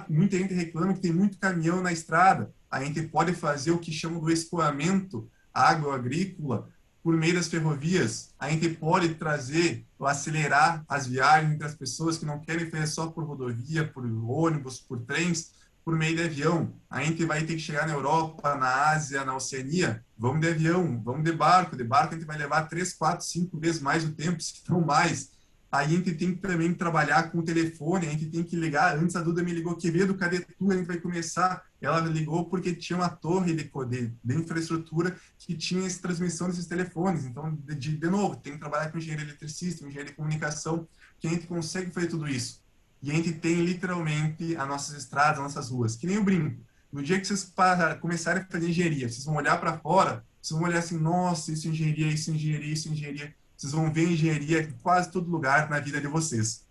Muita gente reclama que tem muito caminhão na estrada. A gente pode fazer o que chamam do escoamento agroagrícola por meio das ferrovias. A gente pode trazer ou acelerar as viagens entre as pessoas que não querem fazer só por rodovia, por ônibus, por trens, por meio de avião. A gente vai ter que chegar na Europa, na Ásia, na Oceania, vamos de avião, vamos de barco. De barco a gente vai levar 3, 4, 5 vezes mais o tempo, se não mais. Aí a gente tem que também trabalhar com o telefone, a gente tem que ligar. Antes a Duda me ligou, Quevedo, cadê tu? A gente vai começar. Ela ligou porque tinha uma torre de infraestrutura que tinha essa transmissão desses telefones. Então, de novo, tem que trabalhar com engenharia eletricista, engenharia de comunicação, que a gente consegue fazer tudo isso. E a gente tem literalmente as nossas estradas, as nossas ruas. Que nem eu brinco. No dia que vocês começarem a fazer engenharia, vocês vão olhar para fora, vocês vão olhar assim, nossa, isso é engenharia, isso é engenharia, isso é engenharia. Vocês vão ver engenharia em quase todo lugar na vida de vocês.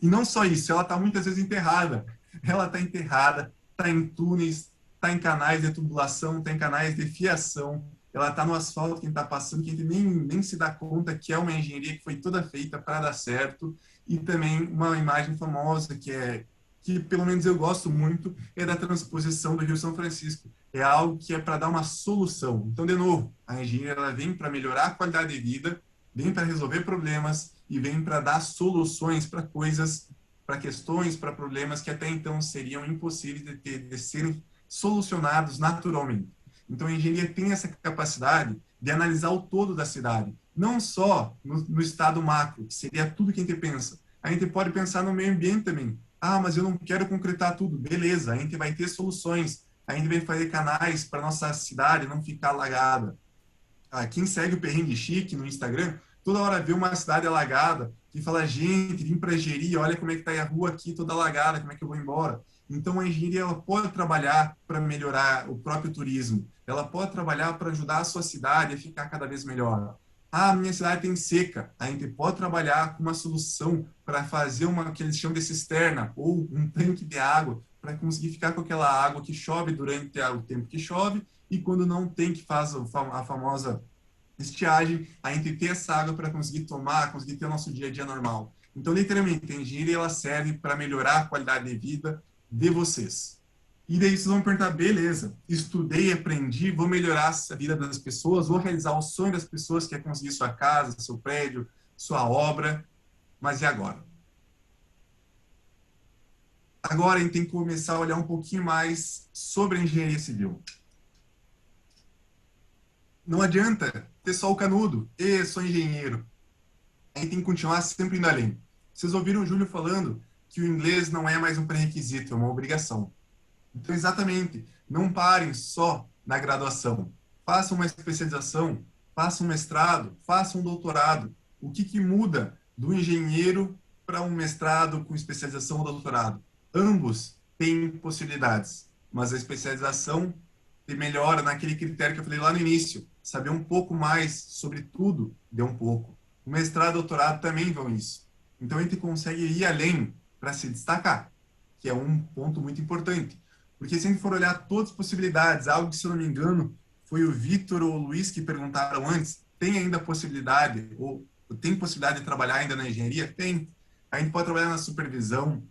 E não só isso, ela está muitas vezes enterrada. Ela está enterrada, está em túneis, está em canais de tubulação, está em canais de fiação, ela está no asfalto que a gente está passando, que a gente nem se dá conta que é uma engenharia que foi toda feita para dar certo. E também uma imagem famosa que pelo menos eu gosto muito, é da transposição do Rio São Francisco. É algo que é para dar uma solução. Então, de novo, a engenharia ela vem para melhorar a qualidade de vida, vem para resolver problemas e vem para dar soluções para coisas, para questões, para problemas que até então seriam impossíveis de serem solucionados naturalmente. Então, a engenharia tem essa capacidade de analisar o todo da cidade, não só no estado macro, que seria tudo que a gente pensa. A gente pode pensar no meio ambiente também. Mas eu não quero concretar tudo. Beleza, a gente vai ter soluções. A gente vai fazer canais para nossa cidade não ficar alagada. Quem segue o Perrengue Chique no Instagram, toda hora vê uma cidade alagada e fala, gente, vim para a engenharia, olha como é que está a rua aqui toda alagada, como é que eu vou embora? Então, a engenharia ela pode trabalhar para melhorar o próprio turismo. Ela pode trabalhar para ajudar a sua cidade a ficar cada vez melhor. Minha cidade tem seca. A gente pode trabalhar com uma solução para fazer que eles chamam de cisterna ou um tanque de água para conseguir ficar com aquela água que chove durante o tempo que chove e quando não tem, que faz a famosa estiagem, a gente ter essa água para conseguir tomar, conseguir ter o nosso dia a dia normal. Então, literalmente, a engenharia ela serve para melhorar a qualidade de vida de vocês. E daí vocês vão perguntar, beleza, estudei, aprendi, vou melhorar a vida das pessoas, vou realizar o sonho das pessoas, que é conseguir sua casa, seu prédio, sua obra, mas e agora? Agora a gente tem que começar a olhar um pouquinho mais sobre a engenharia civil. Não adianta ter só o canudo, sou engenheiro. A gente tem que continuar sempre indo além. Vocês ouviram o Júlio falando que o inglês não é mais um pré-requisito, é uma obrigação. Então, exatamente, não parem só na graduação. Façam uma especialização, façam um mestrado, façam um doutorado. O que muda do engenheiro para um mestrado com especialização ou doutorado? Ambos têm possibilidades, mas a especialização melhora naquele critério que eu falei lá no início. Saber um pouco mais sobre tudo, dê um pouco. O mestrado e o doutorado também vão isso. Então, a gente consegue ir além para se destacar, que é um ponto muito importante. Porque se a gente for olhar todas as possibilidades, algo que, se eu não me engano, foi o Vitor ou o Luiz que perguntaram antes, tem ainda a possibilidade, ou Tem possibilidade de trabalhar ainda na engenharia? Tem. A gente pode trabalhar na supervisão,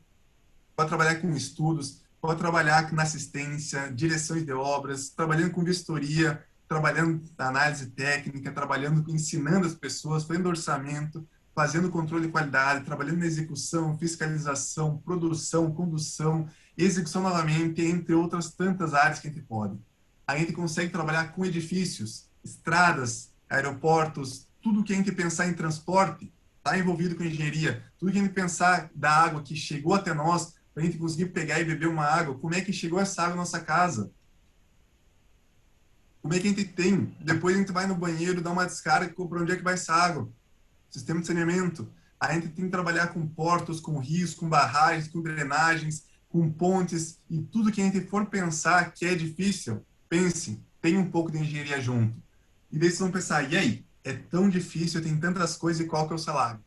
pode trabalhar com estudos, pode trabalhar na assistência, direções de obras, trabalhando com vistoria, trabalhando na análise técnica, trabalhando, ensinando as pessoas, fazendo orçamento, fazendo controle de qualidade, trabalhando na execução, fiscalização, produção, condução, execução novamente, entre outras tantas áreas que a gente pode. A gente consegue trabalhar com edifícios, estradas, aeroportos, tudo que a gente pensar em transporte está envolvido com engenharia. Tudo que a gente pensar da água que chegou até nós, para a gente conseguir pegar e beber uma água, como é que chegou essa água na nossa casa? Como é que a gente tem? Depois a gente vai no banheiro, dá uma descarga, para onde é que vai essa água? Sistema de saneamento. A gente tem que trabalhar com portos, com rios, com barragens, com drenagens, com pontes, e tudo que a gente for pensar que é difícil, pense, tem um pouco de engenharia junto. E daí vocês vão pensar, e aí? É tão difícil, tem tantas coisas, e qual que é o salário?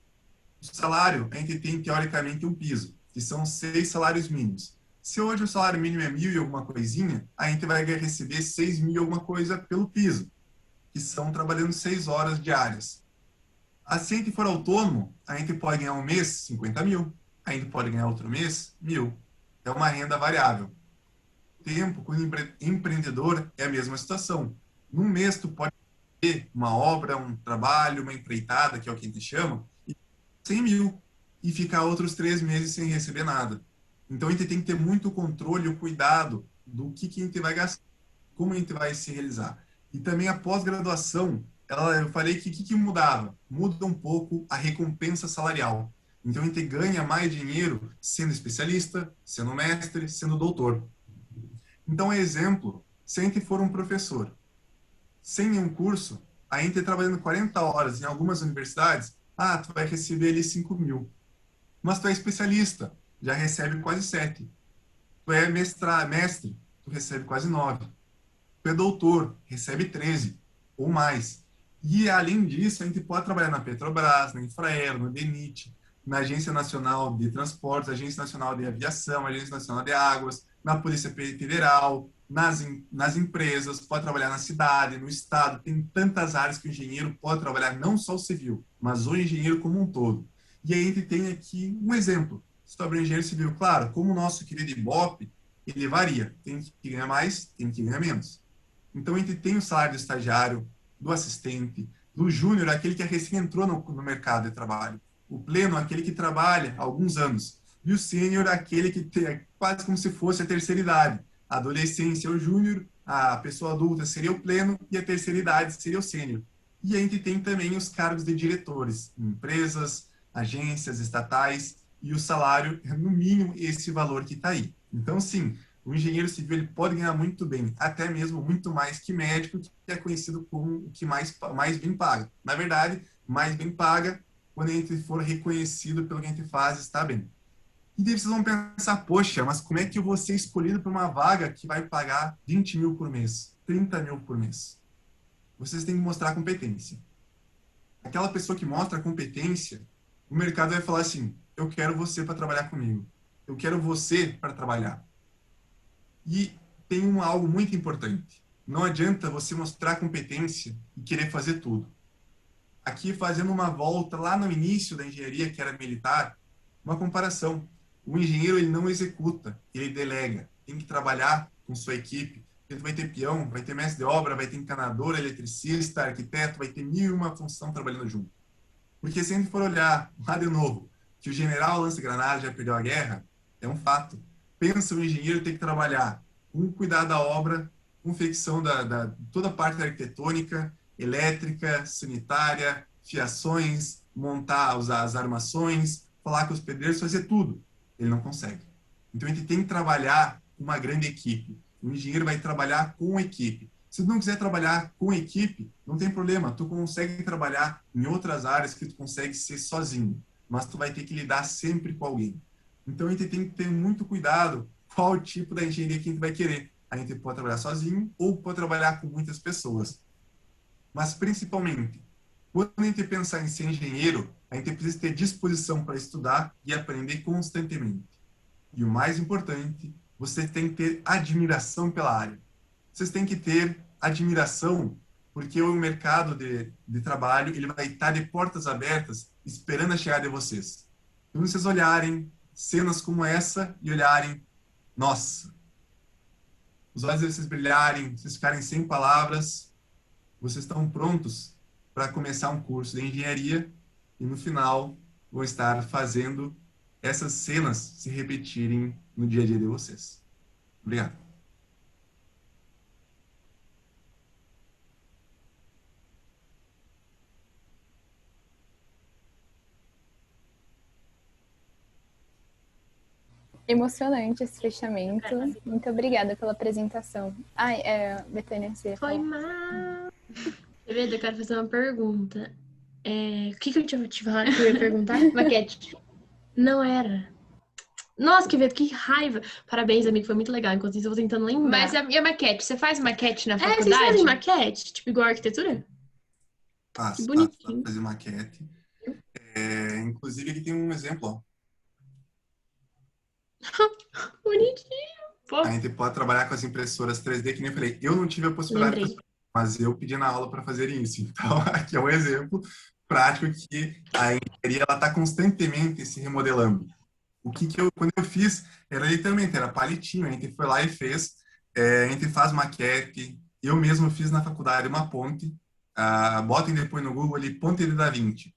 O salário, a gente tem, teoricamente, um piso, que são 6 salários mínimos. Se hoje o salário mínimo é 1.000 e alguma coisinha, a gente vai receber 6.000 e alguma coisa pelo piso, que são trabalhando 6 horas diárias. Assim, a gente for autônomo, a gente pode ganhar um mês 50.000, a gente pode ganhar outro mês 1.000. É uma renda variável. O tempo, com o empreendedor, é a mesma situação. Num mês, tu pode ter uma obra, um trabalho, uma empreitada, que é o que a gente chama, 100.000, e ficar outros 3 meses sem receber nada. Então, a gente tem que ter muito controle, o cuidado do que a gente vai gastar, como a gente vai se realizar. E também a pós-graduação, eu falei que o que mudava? Muda um pouco a recompensa salarial. Então, a gente ganha mais dinheiro sendo especialista, sendo mestre, sendo doutor. Então, exemplo, se a gente for um professor, sem nenhum curso, a gente trabalhando 40 horas em algumas universidades, tu vai receber ali 5.000. Mas tu é especialista, já recebe quase 7. Tu é mestre, tu recebe quase 9. Tu é doutor, recebe 13 ou mais. E, além disso, a gente pode trabalhar na Petrobras, na Infraero, no DENIT, na Agência Nacional de Transportes, Agência Nacional de Aviação, Agência Nacional de Águas, na Polícia Federal, nas empresas, pode trabalhar na cidade, no estado. Tem tantas áreas que o engenheiro pode trabalhar, não só o civil, mas o engenheiro como um todo. E aí a gente tem aqui um exemplo sobre o engenheiro civil. Claro, como o nosso querido Ibope, ele varia. Tem que ganhar mais, tem que ganhar menos. Então, a gente tem o salário do estagiário, do assistente, do júnior, aquele que recém entrou no mercado de trabalho. O pleno, aquele que trabalha há alguns anos. E o sênior, aquele que tem quase como se fosse a terceira idade. A adolescência é o júnior, a pessoa adulta seria o pleno e a terceira idade seria o sênior. E a gente tem também os cargos de diretores, em empresas, agências estatais, e o salário é, no mínimo, esse valor que está aí. Então, sim, o engenheiro civil ele pode ganhar muito bem, até mesmo muito mais que médico, que é conhecido como o que mais bem paga. Na verdade, mais bem paga quando a gente for reconhecido pelo que a gente faz, está bem. E daí vocês vão pensar, poxa, mas como é que eu vou ser escolhido para uma vaga que vai pagar 20.000 por mês, 30.000 por mês? Vocês têm que mostrar competência. Aquela pessoa que mostra competência, o mercado vai falar assim, eu quero você para trabalhar comigo. Eu quero você para trabalhar. E tem algo muito importante. Não adianta você mostrar competência e querer fazer tudo. Aqui, fazendo uma volta lá no início da engenharia, que era militar, uma comparação. O engenheiro ele não executa, ele delega. Tem que trabalhar com sua equipe. Vai ter peão, vai ter mestre de obra, vai ter encanador, eletricista, arquiteto, vai ter 1.001 função trabalhando junto. Porque se a gente for olhar lá de novo, que o general lança-granada já perdeu a guerra, é um fato. Pensa o engenheiro ter que trabalhar com cuidar da obra, confecção toda a parte arquitetônica, elétrica, sanitária, fiações, montar as armações, falar com os pedreiros, fazer tudo. Ele não consegue. Então, a gente tem que trabalhar com uma grande equipe. O engenheiro vai trabalhar com equipe. Se tu não quiser trabalhar com equipe, não tem problema. Tu consegue trabalhar em outras áreas que tu consegue ser sozinho. Mas tu vai ter que lidar sempre com alguém. Então, a gente tem que ter muito cuidado qual o tipo da engenharia que a gente vai querer. A gente pode trabalhar sozinho ou pode trabalhar com muitas pessoas. Mas, principalmente, quando a gente pensar em ser engenheiro, a gente precisa ter disposição para estudar e aprender constantemente. E o mais importante, você tem que ter admiração pela área. Vocês têm que ter admiração porque o mercado de trabalho ele vai estar de portas abertas esperando a chegada de vocês. Quando vocês olharem cenas como essa e olharem, nossa, os olhos de vocês brilharem, vocês ficarem sem palavras, vocês estão prontos para começar um curso de engenharia e no final vão estar fazendo essas cenas se repetirem no dia a dia de vocês. Obrigado. Emocionante esse fechamento. Muito obrigada pela apresentação. Ai, Betânia, você Foi falou. mal. Querido, eu quero fazer uma pergunta. O que eu tinha te falar que eu ia perguntar? Maquete. Não era. Nossa, que raiva. Parabéns, amigo, foi muito legal. Enquanto isso, eu vou tentando lembrar. Mas e a maquete? Você faz maquete na vocês faculdade? fazem maquete? Tipo, igual arquitetura? Faço, bonitinho. fazer maquete. Inclusive, aqui tem um exemplo, ó. Bonitinho. Pô, A gente pode trabalhar com as impressoras 3D, que nem eu falei. Eu não tive a possibilidade, lembrei. mas eu pedi na aula para fazer isso. Então, aqui é um exemplo prático que a engenharia está constantemente se remodelando. Quando eu fiz, era literalmente, era palitinho. A gente foi lá e fez. A gente faz maquete. Eu mesmo fiz na faculdade uma ponte. Botem depois no Google ali, ponte de Da Vinci.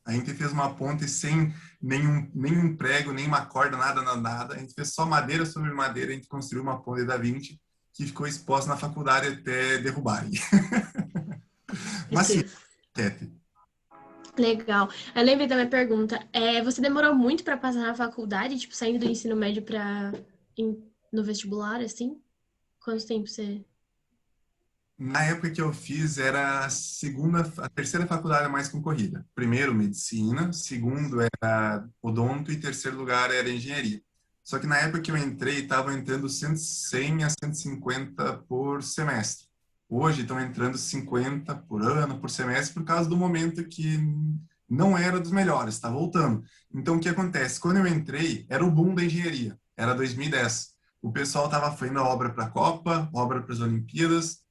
A gente fez uma ponte sem nenhum prego, nem uma corda, nada. A gente fez só madeira sobre madeira. A gente construiu uma ponte Da Vinci que ficou exposta na faculdade até derrubarem. Mas sim, maquete. Legal. Eu lembrei da minha pergunta. Você demorou muito pra passar na faculdade, tipo, saindo do ensino médio no vestibular, assim? Quanto tempo você... Na época que eu fiz, era a terceira faculdade mais concorrida. Primeiro, medicina. Segundo, era odonto. E terceiro lugar, era engenharia. Só que na época que eu entrei, estavam entrando 100 a 150 por semestre. Hoje estão entrando 50 por ano, por semestre, por causa do momento que não era dos melhores, está voltando. Então, o que acontece? Quando eu entrei, era o boom da engenharia. Era 2010. O pessoal estava fazendo a obra para a Copa, obra para as Olimpíadas,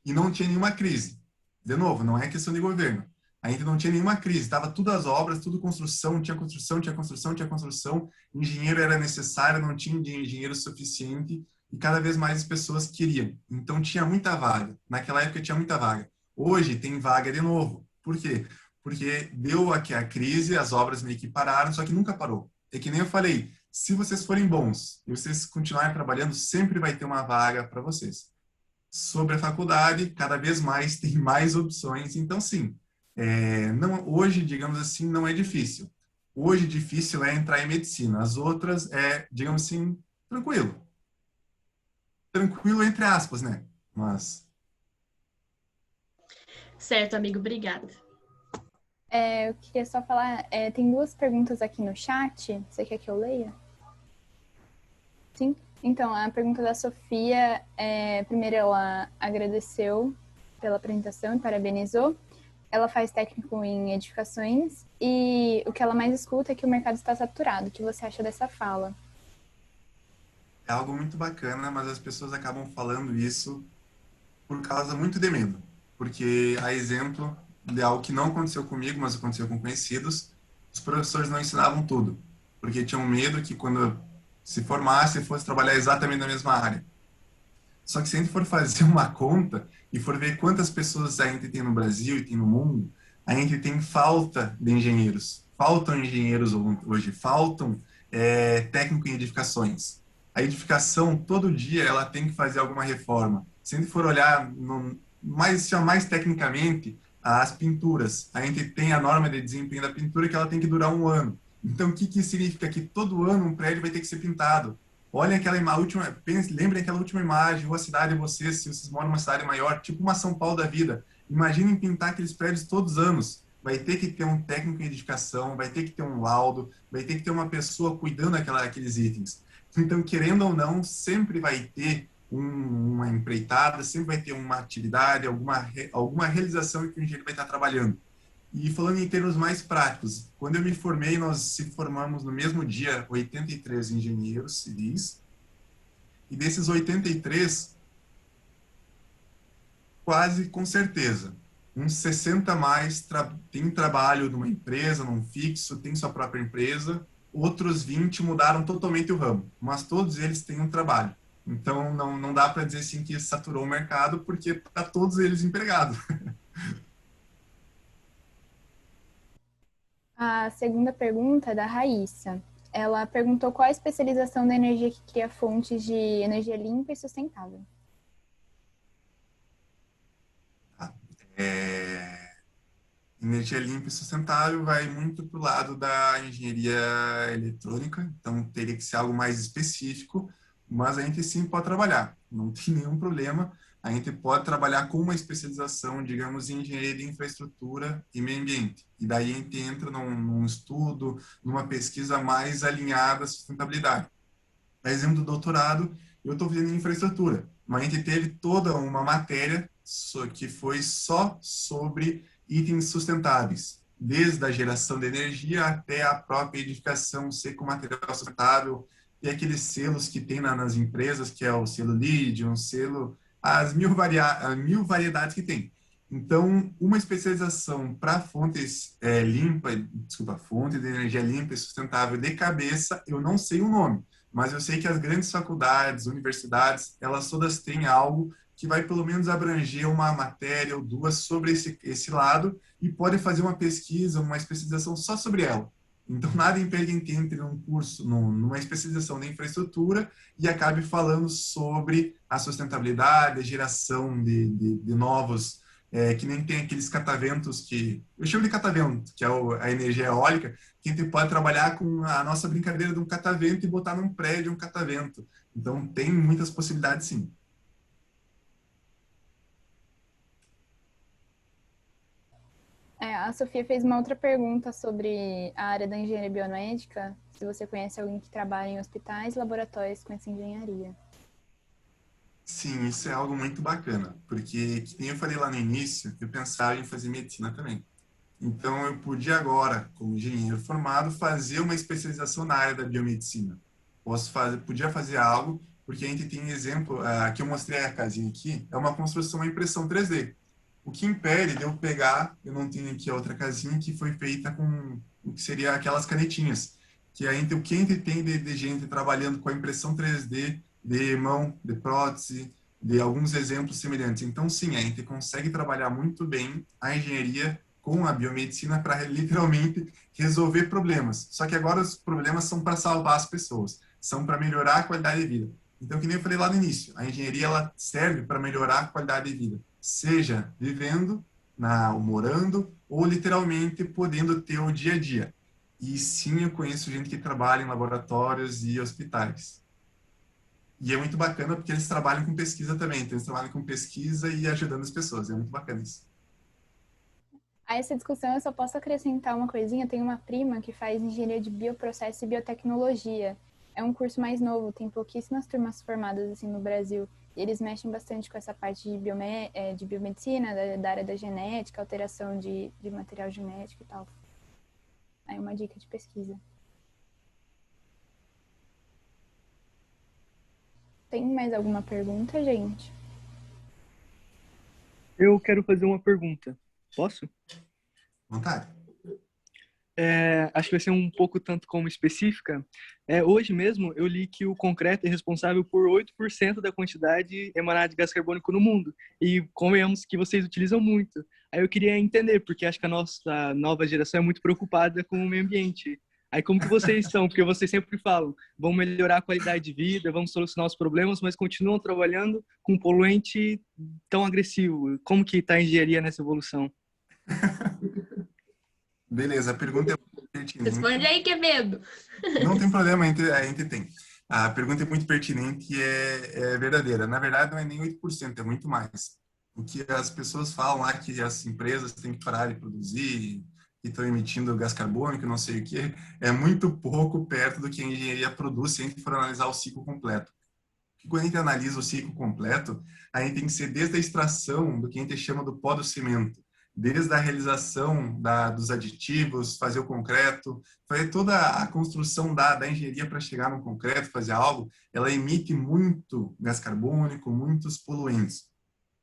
e não tinha nenhuma crise. De novo, não é questão de governo. A gente não tinha nenhuma crise. Estava tudo as obras, tudo construção, tinha construção. Engenheiro era necessário, não tinha engenheiro suficiente e cada vez mais as pessoas queriam. Então tinha muita vaga. Naquela época tinha muita vaga. Hoje tem vaga de novo. Por quê? Porque deu aqui a crise, as obras meio que pararam, só que nunca parou. É que nem eu falei, se vocês forem bons e vocês continuarem trabalhando, sempre vai ter uma vaga para vocês. Sobre a faculdade, cada vez mais tem mais opções. Então, sim, hoje, digamos assim, não é difícil. Hoje, difícil é entrar em medicina. As outras digamos assim, tranquilo. Tranquilo entre aspas, né? Mas... Certo, amigo, obrigada. Eu queria só falar, tem duas perguntas aqui no chat. Você quer que eu leia? Sim? Então, a pergunta da Sofia, primeiro ela agradeceu pela apresentação e parabenizou. Ela faz técnico em edificações e o que ela mais escuta é que o mercado está saturado. O que você acha dessa fala? É algo muito bacana, mas as pessoas acabam falando isso por causa muito de medo. Porque, a exemplo de algo que não aconteceu comigo, mas aconteceu com conhecidos, os professores não ensinavam tudo. Porque tinham medo que quando se formasse, fosse trabalhar exatamente na mesma área. Só que se a gente for fazer uma conta e for ver quantas pessoas a gente tem no Brasil e tem no mundo, a gente tem falta de engenheiros. Faltam engenheiros hoje, faltam técnicos em edificações. A edificação, todo dia, ela tem que fazer alguma reforma. Se a gente for olhar mais tecnicamente, as pinturas. A gente tem a norma de desempenho da pintura que ela tem que durar 1 ano. Então, o que significa? Que todo ano um prédio vai ter que ser pintado. Olhem lembrem aquela última imagem, ou a cidade de vocês, se vocês moram numa cidade maior, tipo uma São Paulo da vida. Imaginem pintar aqueles prédios todos os anos. Vai ter que ter um técnico em edificação, vai ter que ter um laudo, vai ter que ter uma pessoa cuidando daqueles itens. Então, querendo ou não, sempre vai ter uma empreitada, sempre vai ter uma atividade, alguma realização que o engenheiro vai estar trabalhando. E falando em termos mais práticos, quando eu me formei, nós se formamos no mesmo dia 83 engenheiros civis, e desses 83, quase com certeza. Uns 60 a mais tem trabalho numa empresa, num fixo, tem sua própria empresa. Outros 20 mudaram totalmente o ramo, mas todos eles têm um trabalho. Então, não dá para dizer assim que saturou o mercado, porque está todos eles empregados. A segunda pergunta é da Raíssa. Ela perguntou qual a especialização da energia que cria fontes de energia limpa e sustentável. Energia limpa e sustentável vai muito para o lado da engenharia eletrônica, então teria que ser algo mais específico, mas a gente sim pode trabalhar, não tem nenhum problema. A gente pode trabalhar com uma especialização, digamos, em engenharia de infraestrutura e meio ambiente. E daí a gente entra num estudo, numa pesquisa mais alinhada à sustentabilidade. A exemplo do doutorado, eu estou fazendo infraestrutura, mas a gente teve toda uma matéria que foi só sobre itens sustentáveis, desde a geração de energia até a própria edificação ser com material sustentável, e aqueles selos que tem nas empresas, que é o selo LEED, um selo, as mil variedades que tem. Então, uma especialização para fontes fonte de energia limpa e sustentável de cabeça, eu não sei o nome, mas eu sei que as grandes faculdades, universidades, elas todas têm algo que vai pelo menos abranger uma matéria ou duas sobre esse lado e pode fazer uma pesquisa, uma especialização só sobre ela. Então, nada impede que a gente entre num curso, numa especialização de infraestrutura e acabe falando sobre a sustentabilidade, a geração de novos, que nem tem aqueles cataventos que... Eu chamo de catavento, que é a energia eólica, que a gente pode trabalhar com a nossa brincadeira de um catavento e botar num prédio um catavento. Então, tem muitas possibilidades, sim. A Sofia fez uma outra pergunta sobre a área da engenharia biomédica, se você conhece alguém que trabalha em hospitais e laboratórios com essa engenharia. Sim, isso é algo muito bacana, porque, que nem eu falei lá no início, eu pensava em fazer medicina também. Então, eu podia agora, como engenheiro formado, fazer uma especialização na área da biomedicina. Podia fazer algo, porque a gente tem exemplo, que eu mostrei a casinha aqui, é uma construção em impressão 3D. O que impede de eu pegar, eu não tenho aqui a outra casinha, que foi feita com o que seria aquelas canetinhas, que o que a gente tem de gente trabalhando com a impressão 3D, de mão, de prótese, de alguns exemplos semelhantes. Então, sim, a gente consegue trabalhar muito bem a engenharia com a biomedicina para literalmente resolver problemas. Só que agora os problemas são para salvar as pessoas, são para melhorar a qualidade de vida. Então, que nem eu falei lá no início, a engenharia ela serve para melhorar a qualidade de vida, seja vivendo, morando, ou literalmente podendo ter o dia a dia. E sim, eu conheço gente que trabalha em laboratórios e hospitais. E é muito bacana porque eles trabalham com pesquisa também. Então, eles trabalham com pesquisa e ajudando as pessoas. É muito bacana isso. A essa discussão eu só posso acrescentar uma coisinha. Tem uma prima que faz engenharia de bioprocesso e biotecnologia. É um curso mais novo, tem pouquíssimas turmas formadas assim no Brasil. E eles mexem bastante com essa parte de biomedicina, da área da genética, alteração de material genético e tal. Aí uma dica de pesquisa. Tem mais alguma pergunta, gente? Eu quero fazer uma pergunta. Posso? Vontade. Acho que vai ser um pouco tanto como específica. Hoje mesmo eu li que o concreto é responsável por 8% da quantidade emanada de gás carbônico no mundo. E convenhamos que vocês utilizam muito. Aí eu queria entender, porque acho que a nossa nova geração é muito preocupada com o meio ambiente. Aí como que vocês estão? Porque vocês sempre falam, vão melhorar a qualidade de vida, vamos solucionar os problemas, mas continuam trabalhando com um poluente tão agressivo. Como que está a engenharia nessa evolução? Beleza, a pergunta é muito pertinente. Responde aí, que é medo. Não tem problema, a gente tem. A pergunta é muito pertinente e é verdadeira. Na verdade, não é nem 8%, é muito mais. O que as pessoas falam lá que as empresas têm que parar de produzir, que estão emitindo gás carbônico, não sei o que, é muito pouco perto do que a engenharia produz se a gente for analisar o ciclo completo. E quando a gente analisa o ciclo completo, a gente tem que ser desde a extração do que a gente chama do pó do cimento, desde a realização dos aditivos, fazer o concreto, fazer toda a construção da engenharia para chegar no concreto, fazer algo, ela emite muito gás carbônico, muitos poluentes.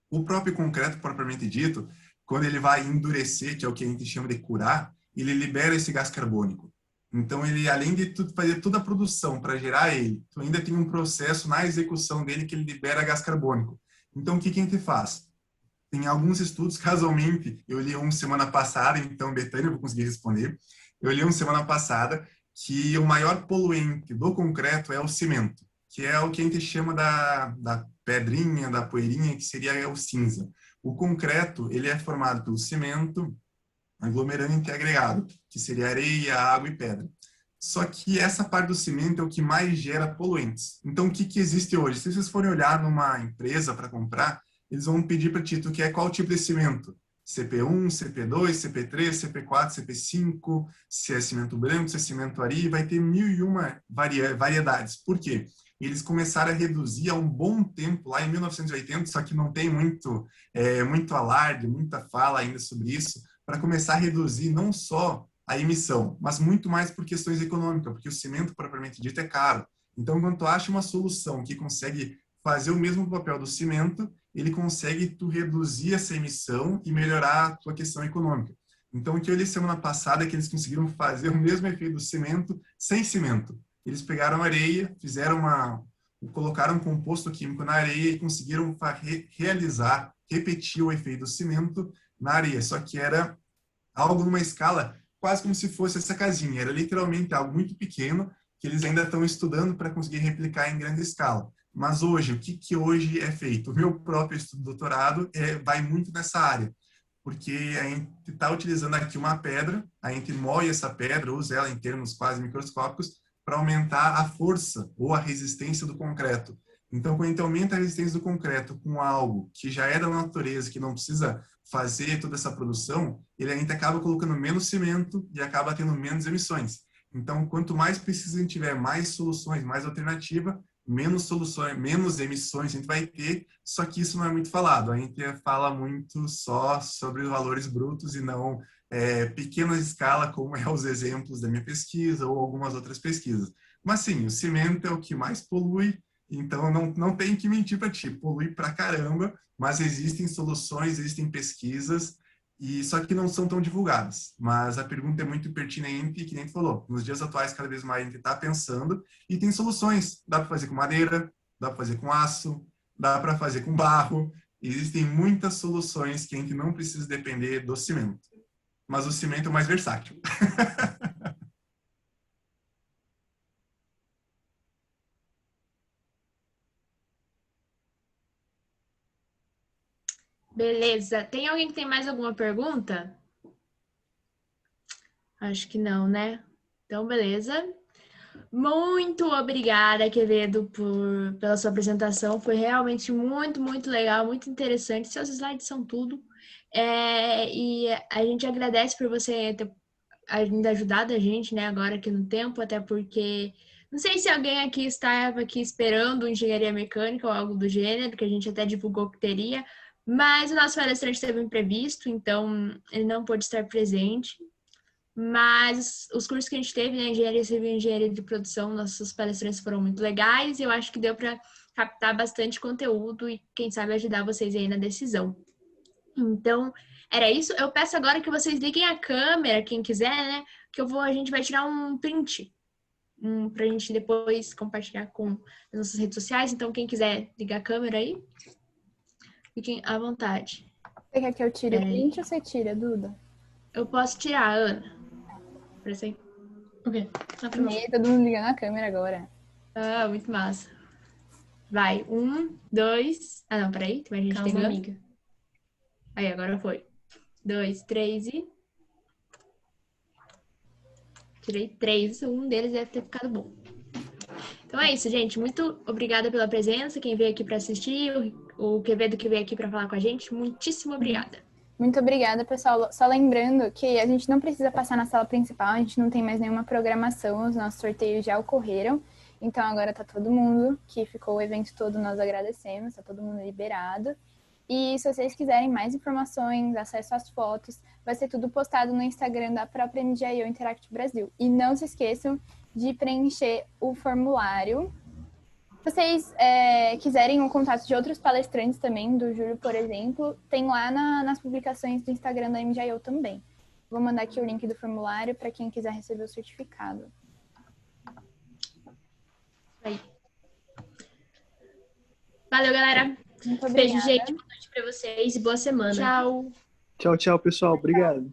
O próprio concreto, propriamente dito, quando ele vai endurecer, que é o que a gente chama de curar, ele libera esse gás carbônico. Então, ele, além de tudo, fazer toda a produção para gerar ele, tu ainda tem um processo na execução dele que ele libera gás carbônico. Então, o que que a gente faz? Tem alguns estudos, casualmente, eu li um semana passada, então, Betânia, eu vou conseguir responder. Eu li um semana passada que o maior poluente do concreto é o cimento, que é o que a gente chama da pedrinha, da poeirinha, que seria o cinza. O concreto, ele é formado pelo cimento, aglomerante e agregado, que seria areia, água e pedra. Só que essa parte do cimento é o que mais gera poluentes. Então, o que que existe hoje? Se vocês forem olhar numa empresa para comprar, eles vão pedir para ti, tu quer qual tipo de cimento? CP1, CP2, CP3, CP4, CP5, se é cimento branco, se é cimento ari, vai ter 1001 variedades. Por quê? Eles começaram a reduzir há um bom tempo, lá em 1980, só que não tem muito alarde, muita fala ainda sobre isso, para começar a reduzir não só a emissão, mas muito mais por questões econômicas, porque o cimento, propriamente dito, é caro. Então, quando tu acha uma solução que consegue fazer o mesmo papel do cimento, ele consegue tu reduzir essa emissão e melhorar a tua questão econômica. Então, o que eu li semana passada é que eles conseguiram fazer o mesmo efeito do cimento sem cimento. Eles pegaram areia, colocaram um composto químico na areia e conseguiram repetir o efeito do cimento na areia, só que era algo numa escala quase como se fosse essa casinha, era literalmente algo muito pequeno que eles ainda estão estudando para conseguir replicar em grande escala. Mas hoje, o que hoje é feito? O meu próprio estudo de doutorado vai muito nessa área, porque a gente está utilizando aqui uma pedra, a gente moe essa pedra, usa ela em termos quase microscópicos, para aumentar a força ou a resistência do concreto. Então, quando a gente aumenta a resistência do concreto com algo que já é da natureza, que não precisa fazer toda essa produção, ele ainda acaba colocando menos cimento e acaba tendo menos emissões. Então, quanto mais precisa a gente tiver mais soluções, mais alternativa, menos soluções, menos emissões a gente vai ter, só que isso não é muito falado. A gente fala muito só sobre os valores brutos e não pequena escala, como é os exemplos da minha pesquisa ou algumas outras pesquisas. Mas sim, o cimento é o que mais polui, então não tem que mentir para ti, polui pra caramba, mas existem soluções, existem pesquisas, e só que não são tão divulgadas. Mas a pergunta é muito pertinente, e que nem tu falou, nos dias atuais cada vez mais a gente está pensando e tem soluções. Dá para fazer com madeira, dá para fazer com aço, dá para fazer com barro. Existem muitas soluções que a gente não precisa depender do cimento. Mas o cimento é o mais versátil. Beleza. Tem alguém que tem mais alguma pergunta? Acho que não, né? Então, beleza. Muito obrigada, Quevedo, pela sua apresentação. Foi realmente muito, muito legal, muito interessante. Seus slides são tudo. E a gente agradece por você ter ainda ajudado a gente, né, agora aqui no tempo, até porque não sei se alguém aqui estava aqui esperando engenharia mecânica ou algo do gênero, que a gente até divulgou que teria, mas o nosso palestrante teve um imprevisto, então ele não pôde estar presente. Mas os cursos que a gente teve, né, engenharia civil e engenharia de produção, nossos palestrantes foram muito legais e eu acho que deu para captar bastante conteúdo e, quem sabe, ajudar vocês aí na decisão. Então, era isso. Eu peço agora que vocês liguem a câmera, quem quiser, né, que a gente vai tirar um print para a gente depois compartilhar com as nossas redes sociais. Então, quem quiser ligar a câmera aí, fiquem à vontade. Você quer que eu tire o print ou você tira, Duda? Eu posso tirar, Ana. Parece aí. Ok. Todo mundo ligando a câmera agora. Ah, muito massa. Vai. 1, 2... Ah, não, peraí. Tem mais gente ligando. Amiga. Aí, agora foi. 2, 3 e... Tirei 3. Um deles deve ter ficado bom. Então é isso, gente. Muito obrigada pela presença. Quem veio aqui para assistir, o Quevedo que veio aqui para falar com a gente. Muitíssimo obrigada. Muito obrigada, pessoal. Só lembrando que a gente não precisa passar na sala principal, a gente não tem mais nenhuma programação, os nossos sorteios já ocorreram. Então agora tá todo mundo que ficou o evento todo, nós agradecemos, tá todo mundo liberado. E se vocês quiserem mais informações, acesso às fotos, vai ser tudo postado no Instagram da própria NGIO Interact Brasil. E não se esqueçam de preencher o formulário Se vocês quiserem o contato de outros palestrantes também, do Júlio, por exemplo, tem lá nas publicações do Instagram da MJIO também. Vou mandar aqui o link do formulário para quem quiser receber o certificado. Aí. Valeu, galera. Muito obrigada. Beijo, gente. Boa noite pra vocês e boa semana. Tchau. Tchau, tchau, pessoal. Obrigado.